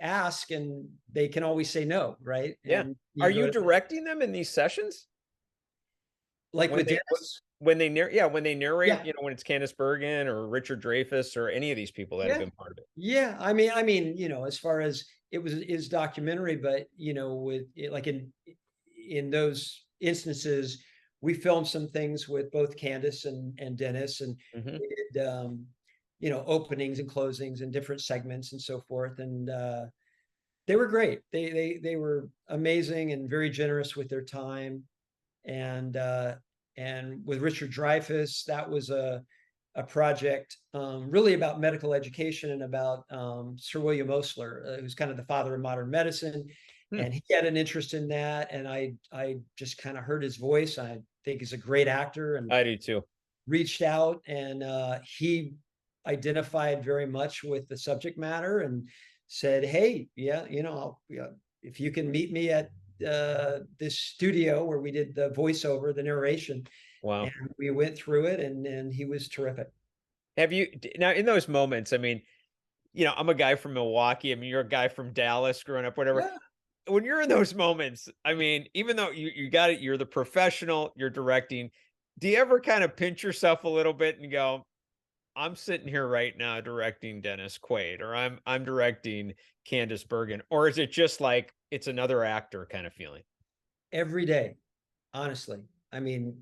Speaker 2: ask, and they can always say no, right?
Speaker 1: Yeah.
Speaker 2: And
Speaker 1: Are you directing them in these sessions?
Speaker 2: Like with Dennis?
Speaker 1: When they narrate,
Speaker 2: Yeah.
Speaker 1: when it's Candace Bergen or Richard Dreyfuss or any of these people that have been part of it.
Speaker 2: Yeah. I mean, as far as it was his documentary, but with it, like in those instances, we filmed some things with both Candace and Dennis, and we did openings and closings and different segments and so forth. And they were great. They were amazing and very generous with their time. And with Richard Dreyfuss, that was a project really about medical education and about Sir William Osler, who's kind of the father of modern medicine. And he had an interest in that. And I just kind of heard his voice. I think he's a great actor. And
Speaker 1: I do too.
Speaker 2: Reached out, and he identified very much with the subject matter and said, hey, if you can meet me at this studio where we did the voiceover, the narration.
Speaker 1: Wow.
Speaker 2: And we went through it, and he was terrific.
Speaker 1: Have you now in those moments? I mean, I'm a guy from Milwaukee. I mean, you're a guy from Dallas growing up, whatever.
Speaker 2: Yeah.
Speaker 1: When you're in those moments, I mean, even though you got it, you're the professional, you're directing. Do you ever kind of pinch yourself a little bit and go, I'm sitting here right now directing Dennis Quaid, or I'm directing Candace Bergen, or is it just like it's another actor kind of feeling?
Speaker 2: Every day, honestly. I mean,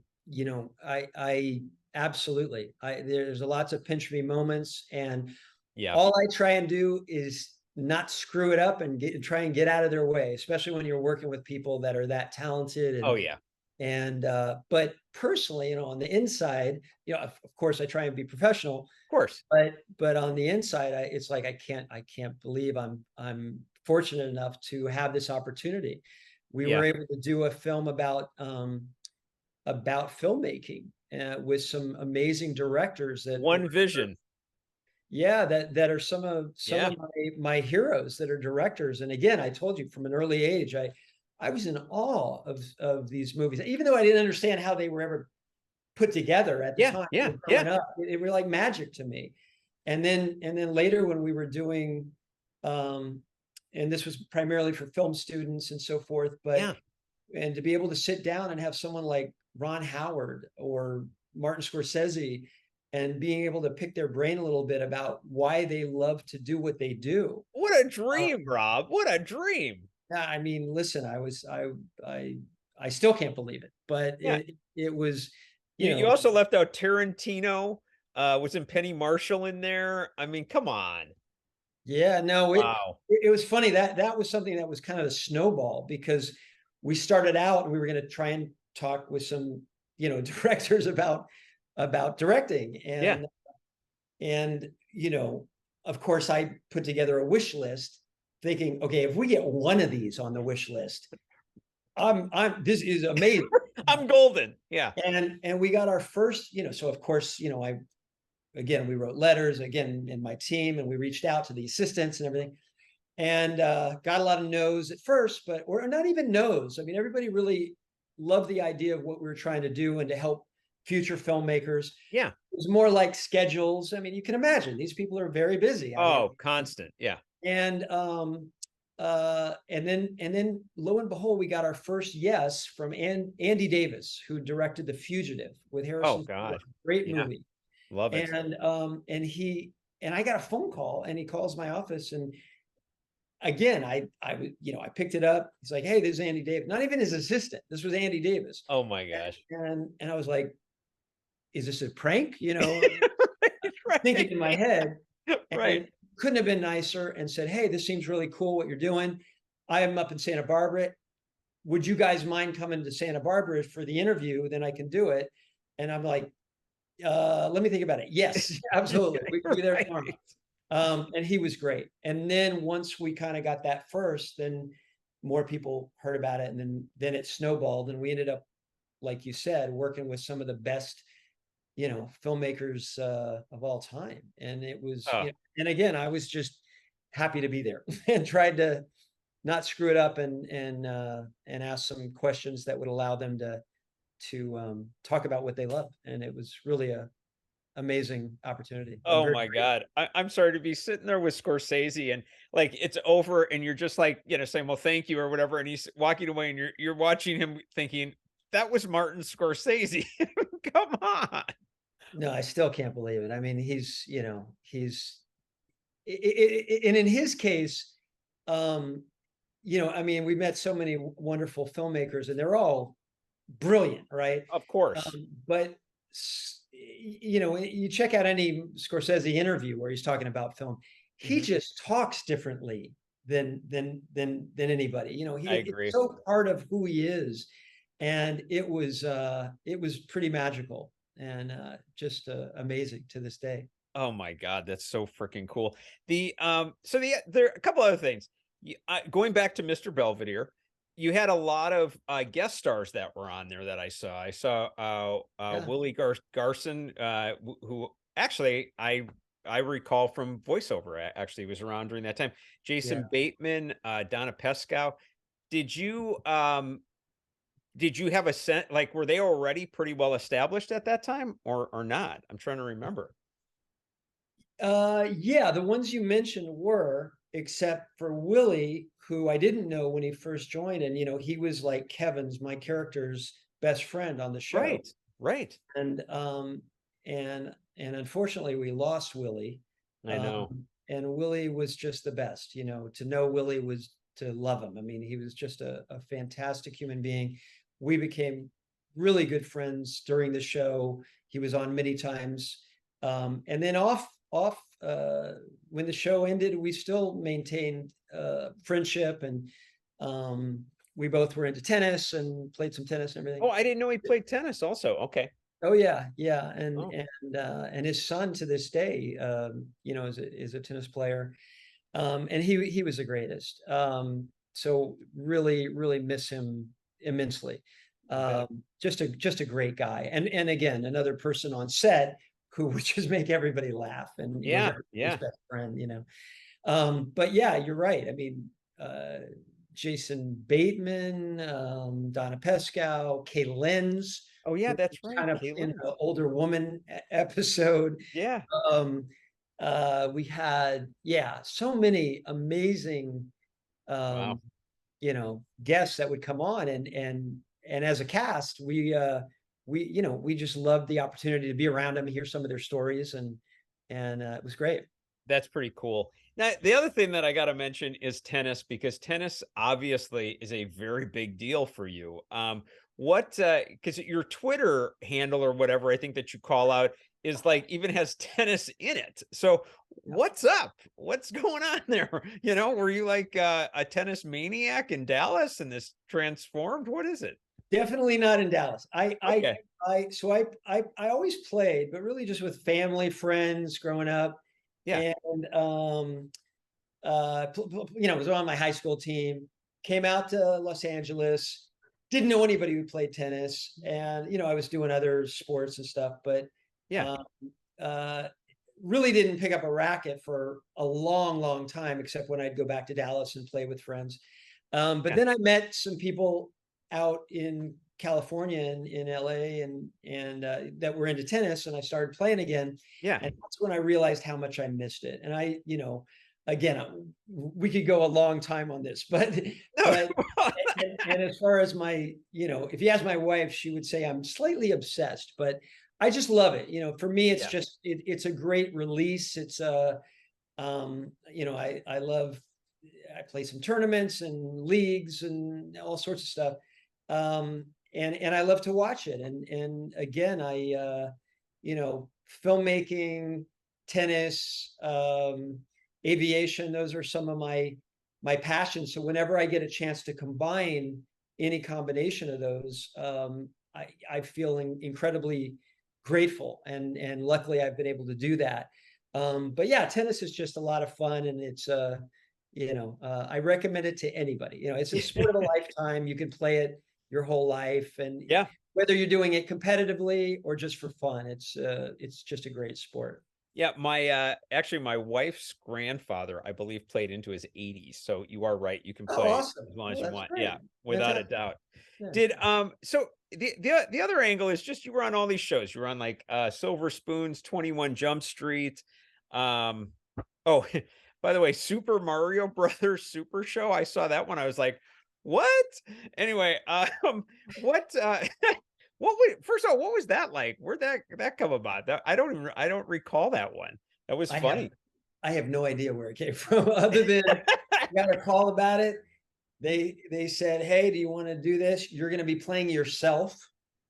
Speaker 2: I absolutely. There's lots of pinch me moments, and
Speaker 1: Yeah.
Speaker 2: all I try and do is not screw it up and try and get out of their way, especially when you're working with people that are that talented.
Speaker 1: Oh yeah.
Speaker 2: And but personally, on the inside, of course I try and be professional,
Speaker 1: Of course.
Speaker 2: but on the inside, it's like I can't believe I'm fortunate enough to have this opportunity. We
Speaker 1: Yeah.
Speaker 2: were able to do a film about filmmaking with some amazing directors that
Speaker 1: One vision.
Speaker 2: that are some of
Speaker 1: Yeah.
Speaker 2: my heroes that are directors. And again, I told you from an early age, I was in awe of these movies, even though I didn't understand how they were ever put together at the
Speaker 1: Yeah.
Speaker 2: time.
Speaker 1: Yeah.
Speaker 2: Growing
Speaker 1: Yeah.
Speaker 2: up, it were like magic to me. And then later when we were doing, and this was primarily for film students and so forth,
Speaker 1: Yeah.
Speaker 2: and to be able to sit down and have someone like Ron Howard or Martin Scorsese and being able to pick their brain a little bit about why they love to do what they do.
Speaker 1: What a dream, Rob. What a dream.
Speaker 2: I mean, listen, I still can't believe it, but
Speaker 1: Yeah.
Speaker 2: it was,
Speaker 1: You also left out Tarantino. Wasn't Penny Marshall in there? I mean, come on.
Speaker 2: yeah, no,
Speaker 1: Wow.
Speaker 2: it was funny that was something that was kind of a snowball, because we started out and we were going to try and talk with some, directors about directing.
Speaker 1: Yeah.
Speaker 2: And of course I put together a wish list thinking, okay, if we get one of these on the wish list, this is amazing.
Speaker 1: I'm golden. Yeah.
Speaker 2: And we got our first, so of course, we wrote letters again in my team, and we reached out to the assistants and everything, and got a lot of no's at first, or not even no's. I mean, everybody really loved the idea of what we were trying to do and to help future filmmakers.
Speaker 1: Yeah.
Speaker 2: It was more like schedules. I mean, you can imagine these people are very busy.
Speaker 1: Constant. Yeah.
Speaker 2: And then lo and behold, we got our first yes from Andy Davis, who directed The Fugitive with Harrison.
Speaker 1: Oh God.
Speaker 2: Great
Speaker 1: Yeah.
Speaker 2: movie.
Speaker 1: Love it.
Speaker 2: And I got a phone call, and he calls my office, and again, I picked it up. He's like, "Hey, this is Andy Davis." Not even his assistant. This was Andy Davis.
Speaker 1: Oh my gosh.
Speaker 2: And I was like, "Is this a prank?"
Speaker 1: Right.
Speaker 2: Thinking in my head.
Speaker 1: Right.
Speaker 2: And couldn't have been nicer, and said, "Hey, this seems really cool what you're doing. I am up in Santa Barbara. Would you guys mind coming to Santa Barbara for the interview? Then I can do it." And I'm like, let me think about it. Yes, absolutely. We can be there tomorrow. And he was great. And then once we kind of got that first, then more people heard about it, and then it snowballed, and we ended up, like you said, working with some of the best, filmmakers of all time. And it was, and again, I was just happy to be there and tried to not screw it up, and ask some questions that would allow them to talk about what they love. And it was really a amazing opportunity.
Speaker 1: Oh my God. I'm sorry to be sitting there with Scorsese and like it's over and you're just like, saying, well, thank you or whatever. And he's walking away and you're watching him thinking, that was Martin Scorsese. Come on.
Speaker 2: No, I still can't believe it. I mean, and in his case, I mean, we met so many wonderful filmmakers, and they're all brilliant, right?
Speaker 1: Of course.
Speaker 2: But you check out any Scorsese interview where he's talking about film, he just talks differently than anybody.
Speaker 1: I agree.
Speaker 2: It's so part of who he is, and it was pretty magical, and just amazing to this day.
Speaker 1: Oh my God, that's so freaking cool. There are a couple other things. Going back to Mr. Belvedere, you had a lot of guest stars that were on there that I saw. I saw Willie Garson, who actually I recall from voiceover. Actually, was around during that time. Jason Bateman, Donna Pescow. Did you have a sense, like, were they already pretty well established at that time or not? I'm trying to remember.
Speaker 2: Yeah, the ones you mentioned were, except for Willie, who I didn't know when he first joined, and he was like my character's best friend on the show.
Speaker 1: Right.
Speaker 2: And unfortunately we lost Willie.
Speaker 1: I know.
Speaker 2: And Willie was just the best. To know Willie was to love him. I mean, he was just a fantastic human being. We became really good friends during the show. He was on many times. And then off when the show ended, we still maintained friendship, and we both were into tennis and played some tennis and everything.
Speaker 1: Oh, I didn't know he played tennis also. Okay.
Speaker 2: Oh yeah, yeah, and
Speaker 1: Oh.
Speaker 2: and his son to this day, you know, is a tennis player, and he was the greatest. So really miss him immensely. Just a great guy, and again, another person on set who would just make everybody laugh, and he was
Speaker 1: Yeah,
Speaker 2: everybody's best friend, you know. But yeah, you're right. I mean, Jason Bateman, Donna Pescow, Kay Lenz,
Speaker 1: Oh yeah,
Speaker 2: who
Speaker 1: that's
Speaker 2: was
Speaker 1: right.
Speaker 2: kind of in
Speaker 1: Caitlin.
Speaker 2: the older woman episode.
Speaker 1: Yeah.
Speaker 2: Um, we had, yeah, so many amazing,
Speaker 1: Wow.
Speaker 2: you know, guests that would come on, and as a cast, you know, we just loved the opportunity to be around them, hear some of their stories, and it was great.
Speaker 1: That's pretty cool. Now, the other thing that I got to mention is tennis, because tennis obviously is a very big deal for you. Because your Twitter handle or whatever, I think that you call out is like even has tennis in it. So what's up? What's going on there? You know, were you like a tennis maniac in Dallas and this transformed? What is it?
Speaker 2: Definitely not in Dallas.
Speaker 1: Okay.
Speaker 2: I always played, but really just with family, friends growing up.
Speaker 1: Yeah.
Speaker 2: And you know, was on my high school team, came out to Los Angeles, didn't know anybody who played tennis, and you know, I was doing other sports and stuff, but
Speaker 1: Yeah.
Speaker 2: um, uh, really didn't pick up a racket for a long time, except when I'd go back to Dallas and play with friends. But
Speaker 1: Yeah.
Speaker 2: then I met some people out in California and in LA, and that were into tennis, and I started playing again.
Speaker 1: Yeah.
Speaker 2: And that's when I realized how much I missed it. And I, you know, again, we could go a long time on this, but but and as far as my, you know, if you ask my wife, she would say I'm slightly obsessed, but I just love it. You know, for me, it's
Speaker 1: Yeah.
Speaker 2: just it's a great release. It's a you know, I love, I play some tournaments and leagues and all sorts of stuff. And I love to watch it. And again, you know, filmmaking, tennis, aviation, those are some of my passions. So whenever I get a chance to combine any combination of those, I feel incredibly grateful, and luckily I've been able to do that. But yeah, tennis is just a lot of fun, and it's you know, I recommend it to anybody. You know, it's a sport of a lifetime. You can play it your whole life, and
Speaker 1: Yeah.
Speaker 2: whether you're doing it competitively or just for fun, it's just a great sport.
Speaker 1: Yeah, my actually my wife's grandfather, I believe, played into his 80s. So you are right. You can
Speaker 2: Oh,
Speaker 1: play
Speaker 2: awesome.
Speaker 1: as long as
Speaker 2: Well,
Speaker 1: you
Speaker 2: that's
Speaker 1: want.
Speaker 2: great.
Speaker 1: Yeah, without a
Speaker 2: Fantastic.
Speaker 1: doubt.
Speaker 2: Yeah.
Speaker 1: Did so the other angle is just you were on all these shows. You were on like Silver Spoons, 21 Jump Street. Um oh, by the way, Super Mario Brothers Super Show. I saw that one. I was like, what? Anyway, what what would first of all, what was that like? Where'd that come about? That I don't recall that one. That was
Speaker 2: I have
Speaker 1: funny.
Speaker 2: I have no idea where it came from, other than got a call about it. They said, "Hey, do you want to do this? You're going to be playing yourself,"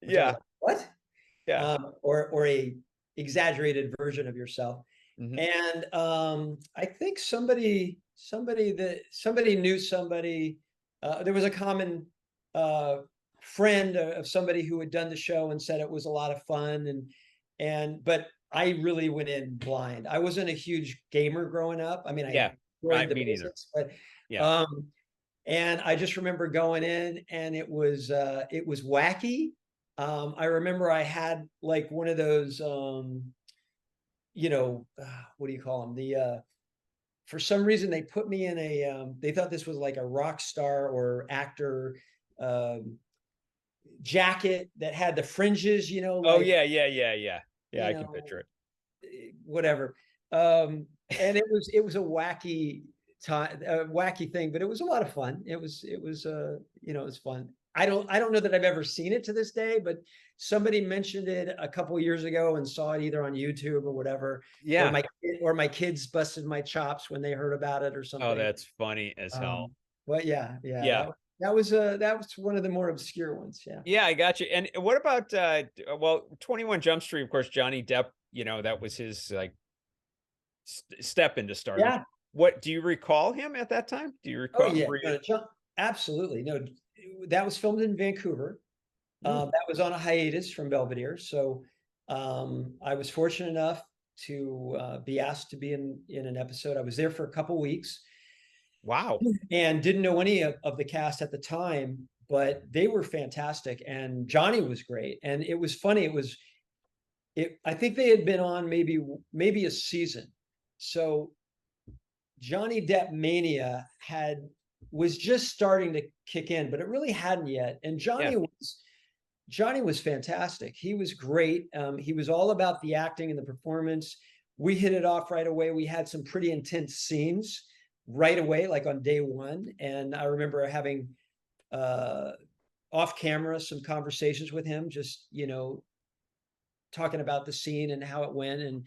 Speaker 2: which I was
Speaker 1: Yeah,
Speaker 2: like, "What?"
Speaker 1: yeah.
Speaker 2: Or a exaggerated version of yourself.
Speaker 1: Mhm.
Speaker 2: And I think somebody knew somebody. There was a common friend of somebody who had done the show and said it was a lot of fun, and but I really went in blind. I wasn't a huge gamer growing up. I mean, I
Speaker 1: Yeah.
Speaker 2: enjoyed the
Speaker 1: Me neither.
Speaker 2: basics, but
Speaker 1: Yeah.
Speaker 2: um, and I just remember going in, and it was wacky. I remember I had like one of those you know, what do you call them? For some reason they put me in a they thought this was like a rock star or actor um jacket that had the fringes, you know,
Speaker 1: Oh
Speaker 2: like,
Speaker 1: yeah, yeah, yeah, yeah. Yeah,
Speaker 2: you
Speaker 1: I can
Speaker 2: know,
Speaker 1: picture it.
Speaker 2: whatever. And it was a wacky time, a wacky thing, but it was a lot of fun. It was you know, it was fun. I don't know that I've ever seen it to this day, but somebody mentioned it a couple years ago and saw it either on YouTube or whatever,
Speaker 1: Yeah.
Speaker 2: or my kids busted my chops when they heard about it or
Speaker 1: Oh,
Speaker 2: something.
Speaker 1: that's funny as hell.
Speaker 2: But yeah,
Speaker 1: Yeah.
Speaker 2: that was one of the more obscure ones. Yeah.
Speaker 1: Yeah, I got you. And what about well, 21 Jump Street, of course, Johnny Depp, you know, that was his like step into stardom.
Speaker 2: Yeah.
Speaker 1: What do you recall him at that time? Do you
Speaker 2: Oh
Speaker 1: recall?
Speaker 2: yeah. No, absolutely. No, that was filmed in Vancouver. That was on a hiatus from Belvedere. So I was fortunate enough to be asked to be in an episode. I was there for a couple weeks
Speaker 1: Wow.
Speaker 2: and didn't know any of the cast at the time, but they were fantastic. And Johnny was great. And it was funny. I think they had been on maybe a season. So Johnny Depp mania was just starting to kick in, but it really hadn't yet. And Johnny was fantastic. He was great. He was all about the acting and the performance. We hit it off right away. We had some pretty intense scenes right away, like on day one. And I remember having off camera some conversations with him, just, talking about the scene and how it went. And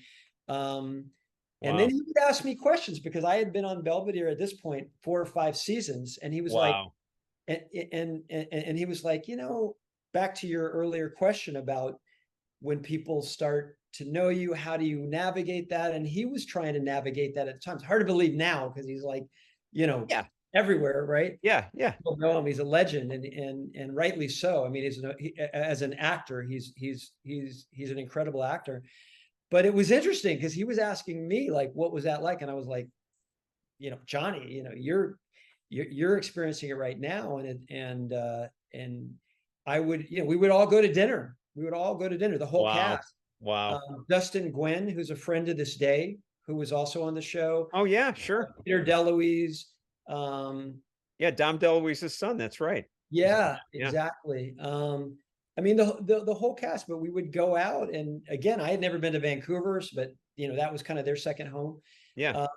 Speaker 2: then he would ask me questions because I had been on Belvedere at this point 4 or 5 seasons, and he was like, and he was like, back to your earlier question about when people start to know you, how do you navigate that? And he was trying to navigate that at the time. It's hard to believe now because he's like, everywhere, right?
Speaker 1: Yeah.
Speaker 2: People know him. He's a legend, and rightly so. I mean, as an actor, he's an incredible actor. But it was interesting because he was asking me like, what was that like? And I was like, Johnny, you're experiencing it right now. And I would, we would all go to dinner. We would all go to dinner, the whole cast.
Speaker 1: Wow.
Speaker 2: Dustin Gwynn, who's a friend to this day, who was also on the show.
Speaker 1: Oh yeah, sure.
Speaker 2: Peter DeLuise.
Speaker 1: Yeah, Dom DeLuise's son. That's right.
Speaker 2: Yeah, exactly. I mean, the whole cast, but we would go out, and again, I had never been to Vancouver, but that was kind of their second home.
Speaker 1: Yeah.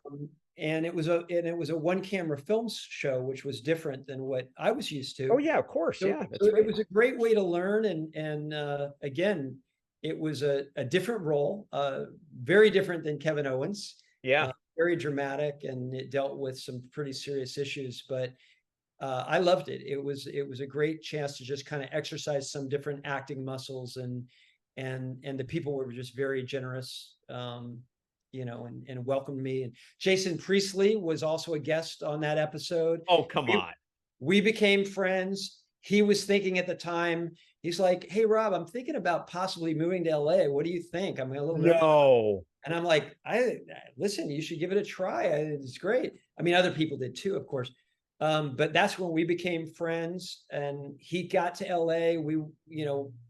Speaker 2: And it was a one camera films show, which was different than what I was used to.
Speaker 1: Oh yeah, of course.
Speaker 2: So,
Speaker 1: yeah.
Speaker 2: It was a great way to learn. And again, it was a different role, very different than Kevin Owens.
Speaker 1: Yeah.
Speaker 2: Very dramatic, and it dealt with some pretty serious issues, but I loved it. It was a great chance to just kind of exercise some different acting muscles, and the people were just very generous, and welcomed me. And Jason Priestley was also a guest on that episode.
Speaker 1: Oh, come on.
Speaker 2: We became friends. He was thinking at the time, he's like, "Hey, Rob, I'm thinking about possibly moving to LA. What do you think?" I'm a little nervous. And I'm like, listen, you should give it a try. It's great. I mean, other people did too, of course. But that's when we became friends, and he got to LA. We,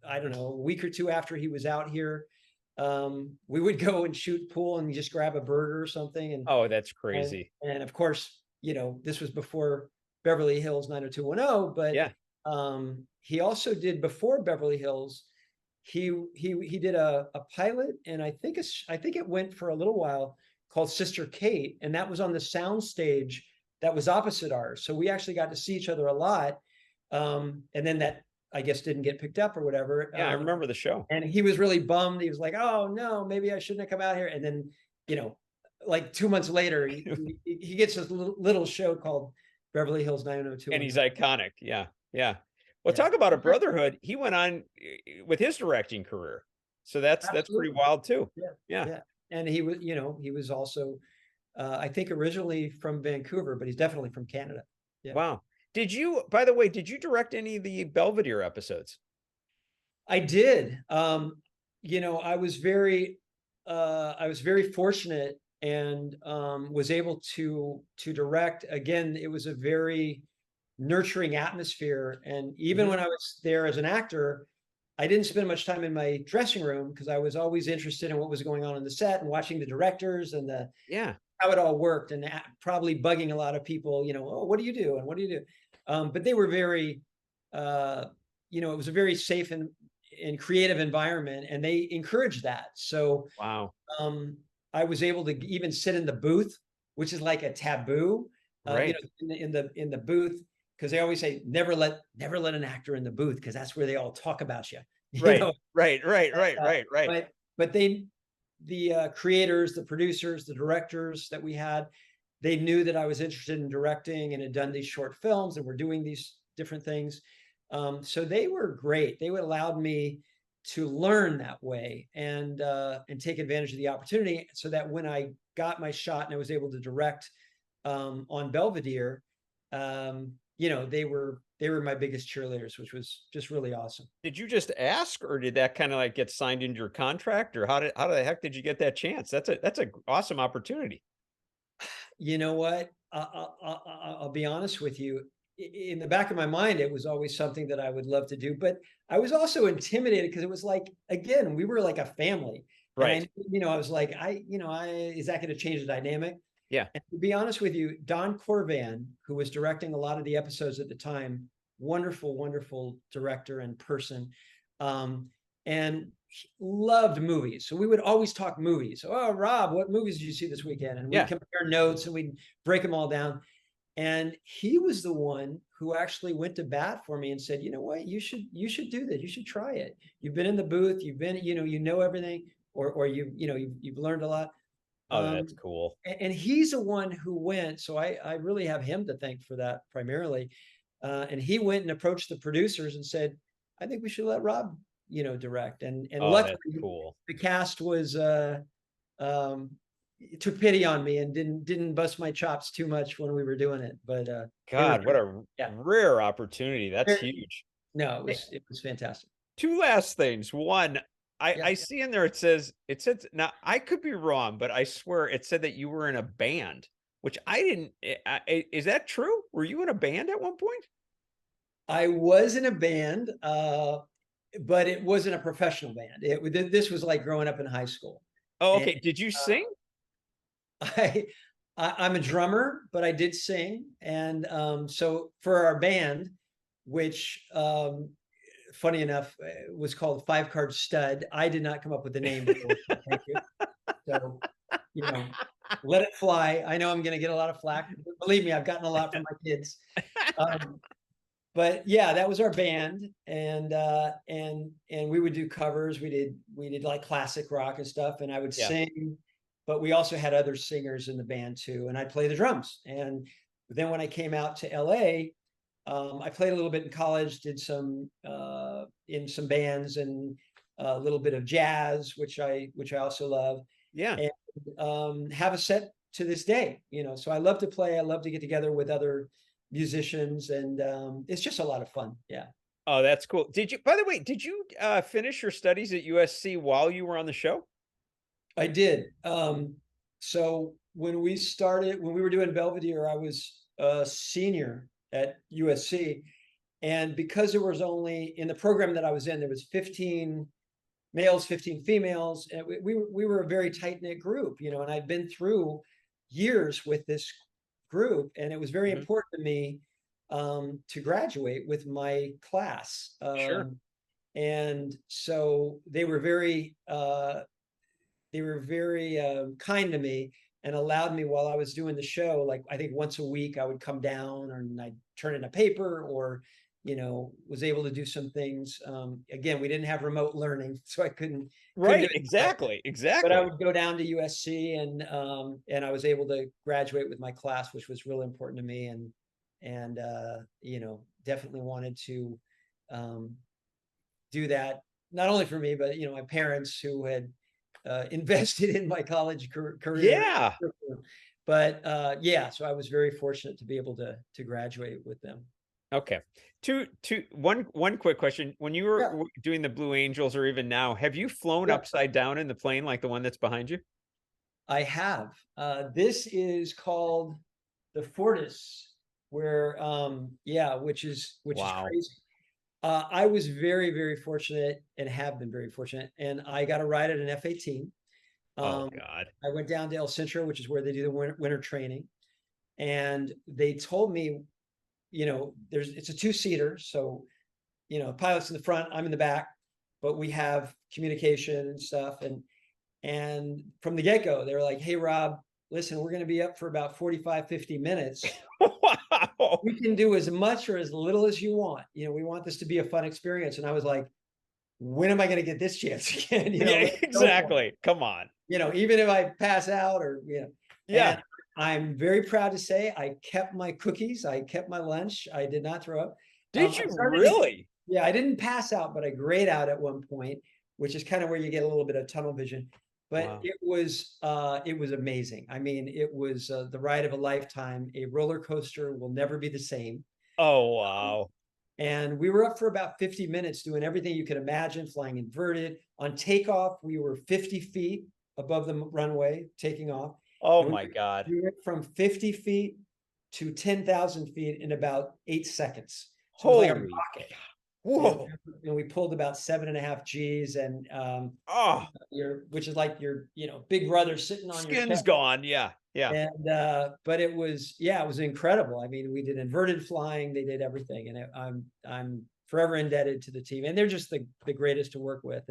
Speaker 2: I don't know, a week or two after he was out here, we would go and shoot pool and just grab a burger or something. And
Speaker 1: oh, that's crazy.
Speaker 2: And of course, this was before Beverly Hills 90210, but
Speaker 1: yeah.
Speaker 2: He also did, before Beverly Hills, he did a pilot, and I think it went for a little while, called Sister Kate, and that was on the sound stage that was opposite ours. So we actually got to see each other a lot. And then that, I guess, didn't get picked up or whatever.
Speaker 1: Yeah, I remember the show.
Speaker 2: And he was really bummed. He was like, "Oh no, maybe I shouldn't have come out here." And then, like 2 months later, he gets this little show called Beverly Hills 90210.
Speaker 1: And he's iconic. Yeah. Well, talk about a brotherhood. He went on with his directing career. So that's pretty wild too. Yeah.
Speaker 2: And he was also, I think, originally from Vancouver, but he's definitely from Canada. Yeah.
Speaker 1: Wow. By the way, did you direct any of the Belvedere episodes?
Speaker 2: I did. I was very fortunate, and was able to direct. Again, it was a very nurturing atmosphere. And even when I was there as an actor, I didn't spend much time in my dressing room because I was always interested in what was going on the set and watching the directors and how it all worked, and probably bugging a lot of people, "Oh, what do you do? And what do you do?" But they were very, it was a very safe and creative environment, and they encouraged that. So
Speaker 1: wow.
Speaker 2: I was able to even sit in the booth, which is like a taboo,
Speaker 1: right.
Speaker 2: In the booth, because they always say never let an actor in the booth, because that's where they all talk about you.
Speaker 1: Right.
Speaker 2: But the creators, the producers, the directors that we had, they knew that I was interested in directing and had done these short films and were doing these different things. So they were great. They would allow me to learn that way and take advantage of the opportunity, so that when I got my shot and I was able to direct on Belvedere, you know, they were my biggest cheerleaders, which was just really awesome.
Speaker 1: Did you just ask, or did that kind of like get signed into your contract, or how the heck did you get that chance? That's a awesome opportunity.
Speaker 2: You know what? I'll be honest with you. In the back of my mind, it was always something that I would love to do, but I was also intimidated because it was like, again, we were like a family. And
Speaker 1: Right.
Speaker 2: you know, I was like, is that going to change the dynamic?
Speaker 1: Yeah.
Speaker 2: And to be honest with you, Don Corvan, who was directing a lot of the episodes at the time, wonderful, wonderful director and person, and loved movies. So we would always talk movies. Oh, Rob, what movies did you see this weekend? And we'd
Speaker 1: Yeah.
Speaker 2: compare notes and we'd break them all down. And he was the one who actually went to bat for me and said, you know what, you should do this. You should try it. You've been in the booth. You've been, you know everything, or you've learned a lot.
Speaker 1: Oh, that's cool.
Speaker 2: And he's the one who went. So I really have him to thank for that primarily. And he went and approached the producers and said, I think we should let Rob, direct. And
Speaker 1: Oh,
Speaker 2: luckily
Speaker 1: that's cool.
Speaker 2: the cast was took pity on me and didn't bust my chops too much when we were doing it. But
Speaker 1: God, what a
Speaker 2: yeah.
Speaker 1: rare opportunity. That's huge.
Speaker 2: No, it was fantastic.
Speaker 1: Two last things. One,
Speaker 2: Yeah.
Speaker 1: I see in there, it says, now I could be wrong, but I swear it said that you were in a band, which I didn't. Is that true? Were you in a band at one point?
Speaker 2: I was in a band, but it wasn't a professional band. This was like growing up in high school.
Speaker 1: Oh, okay. Did you sing?
Speaker 2: I'm a drummer, but I did sing. And so for our band, which funny enough was called Five Card Stud, I did not come up with the name. Thank you. So, let it fly. I know I'm going to get a lot of flack. Believe me, I've gotten a lot from my kids. But yeah, that was our band, and we would do covers. We did like classic rock and stuff, and I would sing. But we also had other singers in the band too, and I'd play the drums. And then when I came out to LA, I played a little bit in college, did some in some bands, and a little bit of jazz, which I also love.
Speaker 1: Yeah.
Speaker 2: And have a set to this day. So I love to play. I love to get together with other musicians, and it's just a lot of fun. Yeah.
Speaker 1: Oh, that's cool. By the way, did you finish your studies at USC while you were on the show?
Speaker 2: I did. So when we were doing Belvedere, I was a senior at USC. And because there was only, in the program that I was in, there was 15 males, 15 females. And we were a very tight-knit group, and I'd been through years with this group. And it was very important to me to graduate with my class.
Speaker 1: Sure.
Speaker 2: And so they were very kind to me and allowed me, while I was doing the show, like I think once a week I would come down and I'd turn in a paper, or was able to do some things. Again, we didn't have remote learning, so I couldn't.
Speaker 1: Right. Exactly.
Speaker 2: But I would go down to USC, and I was able to graduate with my class, which was really important to me. And definitely wanted to do that, not only for me, but my parents, who had invested in my college career.
Speaker 1: Yeah.
Speaker 2: But so I was very fortunate to be able to graduate with them.
Speaker 1: Okay. One quick question. When you were doing the Blue Angels, or even now, have you flown upside down in the plane like the one that's behind you?
Speaker 2: I have. This is called the Fortis, where which is crazy. I was very, very fortunate, and have been very fortunate, and I got a ride at an F-18.
Speaker 1: Oh God!
Speaker 2: I went down to El Centro, which is where they do the winter training, and they told me, it's a two-seater, so pilot's in the front, I'm in the back, but we have communication and stuff, and from the get-go, they were like, "Hey, Rob, listen, we're going to be up for about 45, 50 minutes.
Speaker 1: Wow.
Speaker 2: We can do as much or as little as you want. We want this to be a fun experience." And I was like, when am I going to get this chance again?
Speaker 1: Yeah, exactly. Come on.
Speaker 2: Even if I pass out, or,
Speaker 1: Yeah.
Speaker 2: And I'm very proud to say I kept my cookies. I kept my lunch. I did not throw up.
Speaker 1: Did you really?
Speaker 2: Yeah, I didn't pass out, but I grayed out at one point, which is kind of where you get a little bit of tunnel vision. But
Speaker 1: Wow.
Speaker 2: it was amazing. I mean, it was the ride of a lifetime. A roller coaster will never be the same.
Speaker 1: Oh, wow.
Speaker 2: And we were up for about 50 minutes doing everything you could imagine, flying inverted. On takeoff, we were 50 feet above the runway, taking off.
Speaker 1: Oh
Speaker 2: And
Speaker 1: my God.
Speaker 2: we went from 50 feet to 10,000 feet in about 8 seconds. So it was like a
Speaker 1: Holy.
Speaker 2: rocket.
Speaker 1: Whoa.
Speaker 2: And we pulled about 7.5 Gs, and
Speaker 1: Oh,
Speaker 2: which is like your, big brother sitting on your
Speaker 1: skin's
Speaker 2: chest.
Speaker 1: gone. Yeah. Yeah.
Speaker 2: And but it was incredible. I mean, we did inverted flying, they did everything, and I'm forever indebted to the team, and they're just the greatest to work with.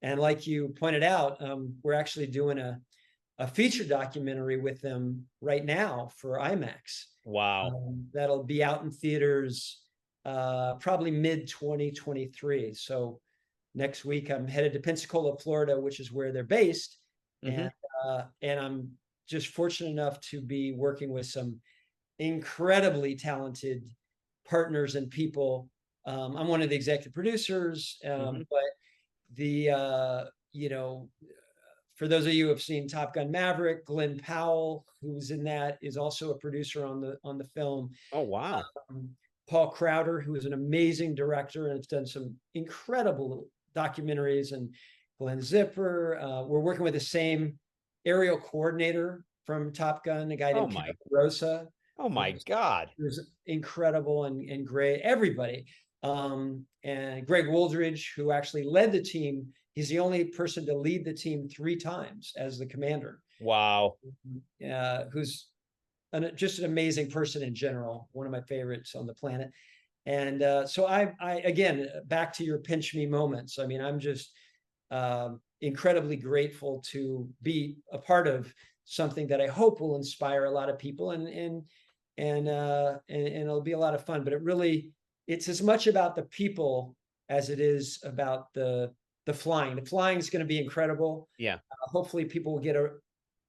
Speaker 2: And like you pointed out, we're actually doing a feature documentary with them right now for IMAX.
Speaker 1: Wow.
Speaker 2: That'll be out in theaters probably mid 2023. So next week I'm headed to Pensacola, Florida, which is where they're based.
Speaker 1: Mhm.
Speaker 2: And I'm just fortunate enough to be working with some incredibly talented partners and people. I'm one of the executive producers,
Speaker 1: Mhm.
Speaker 2: but for those of you who have seen Top Gun Maverick, Glenn Powell, who's in that, is also a producer on the film.
Speaker 1: Oh, wow.
Speaker 2: Paul Crowder, who is an amazing director and has done some incredible documentaries, and Glenn Zipper. We're working with the same aerial coordinator from Top Gun, a guy
Speaker 1: Oh
Speaker 2: named
Speaker 1: my.
Speaker 2: Peter Rosa,
Speaker 1: Oh my God.
Speaker 2: who's incredible and great. Everybody. And Greg Wooldridge, who actually led the team. He's the only person to lead the team 3 times as the commander.
Speaker 1: Wow.
Speaker 2: Who's just an amazing person in general, one of my favorites on the planet. And so I again, back to your pinch me moments. I mean, I'm just incredibly grateful to be a part of something that I hope will inspire a lot of people, and it'll be a lot of fun. But it's as much about the people as it is about the flying. The flying is going to be incredible.
Speaker 1: Yeah.
Speaker 2: Hopefully people will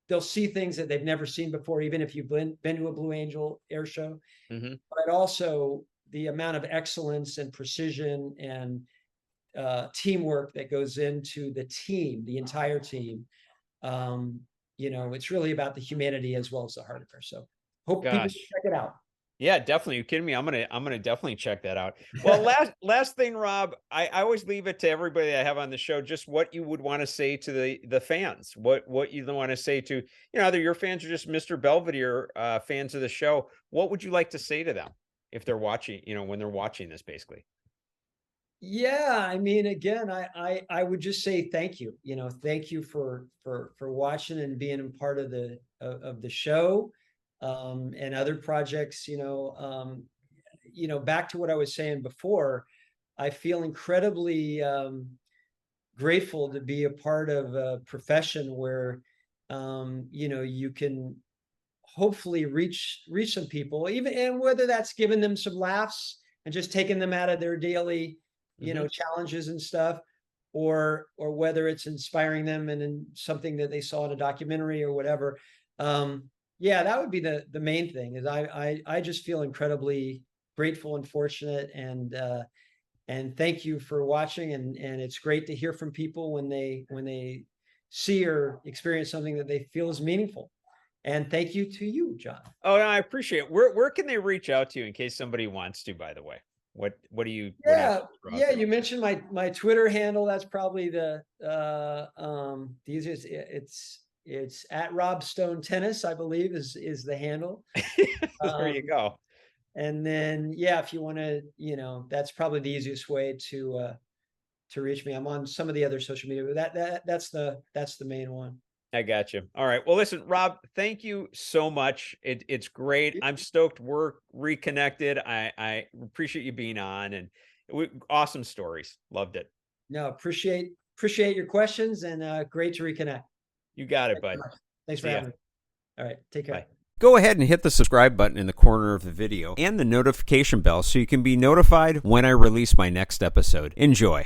Speaker 2: they'll see things that they've never seen before, even if you've been to a Blue Angel air show.
Speaker 1: Mhm.
Speaker 2: But also the amount of excellence and precision and teamwork that goes into the entire team. It's really about the humanity as well as the hardware. So hope people
Speaker 1: Gosh.
Speaker 2: check it out.
Speaker 1: Yeah, definitely. You kidding me? I'm gonna definitely check that out. Well, last thing, Rob, I always leave it to everybody I have on the show, just what you would want to say to the fans, what you want to say to, either your fans or just Mr. Belvedere fans of the show. What would you like to say to them if they're watching, when they're watching this, basically?
Speaker 2: Yeah, I mean, again, I would just say thank you. Thank you for watching and being a part of the show, and other projects. Back to what I was saying before, I feel incredibly grateful to be a part of a profession where you can hopefully reach some people, even, and whether that's giving them some laughs and just taking them out of their daily challenges and stuff, or whether it's inspiring them and in something that they saw in a documentary or whatever. Yeah, that would be the main thing. Is I just feel incredibly grateful and fortunate, and thank you for watching, and it's great to hear from people when they see or experience something that they feel is meaningful. And thank you to you, John.
Speaker 1: Oh, I appreciate it. Where can they reach out to you in case somebody wants to, by the way? What do you
Speaker 2: Yeah, you mentioned my Twitter handle. That's probably the easiest. It's at Rob Stone Tennis, I believe, is the handle.
Speaker 1: There you go.
Speaker 2: And then if you want to, that's probably the easiest way to reach me. I'm on some of the other social media, but that's the main one.
Speaker 1: I got you. All right. Well, listen, Rob, thank you so much. It's great. I'm stoked we're reconnected. I appreciate you being on, and awesome stories. Loved it.
Speaker 2: No, appreciate your questions, and great to reconnect.
Speaker 1: You got it, bud.
Speaker 2: Thanks for having me. All right. Take care.
Speaker 1: Bye. Go ahead and hit the subscribe button in the corner of the video and the notification bell so you can be notified when I release my next episode. Enjoy.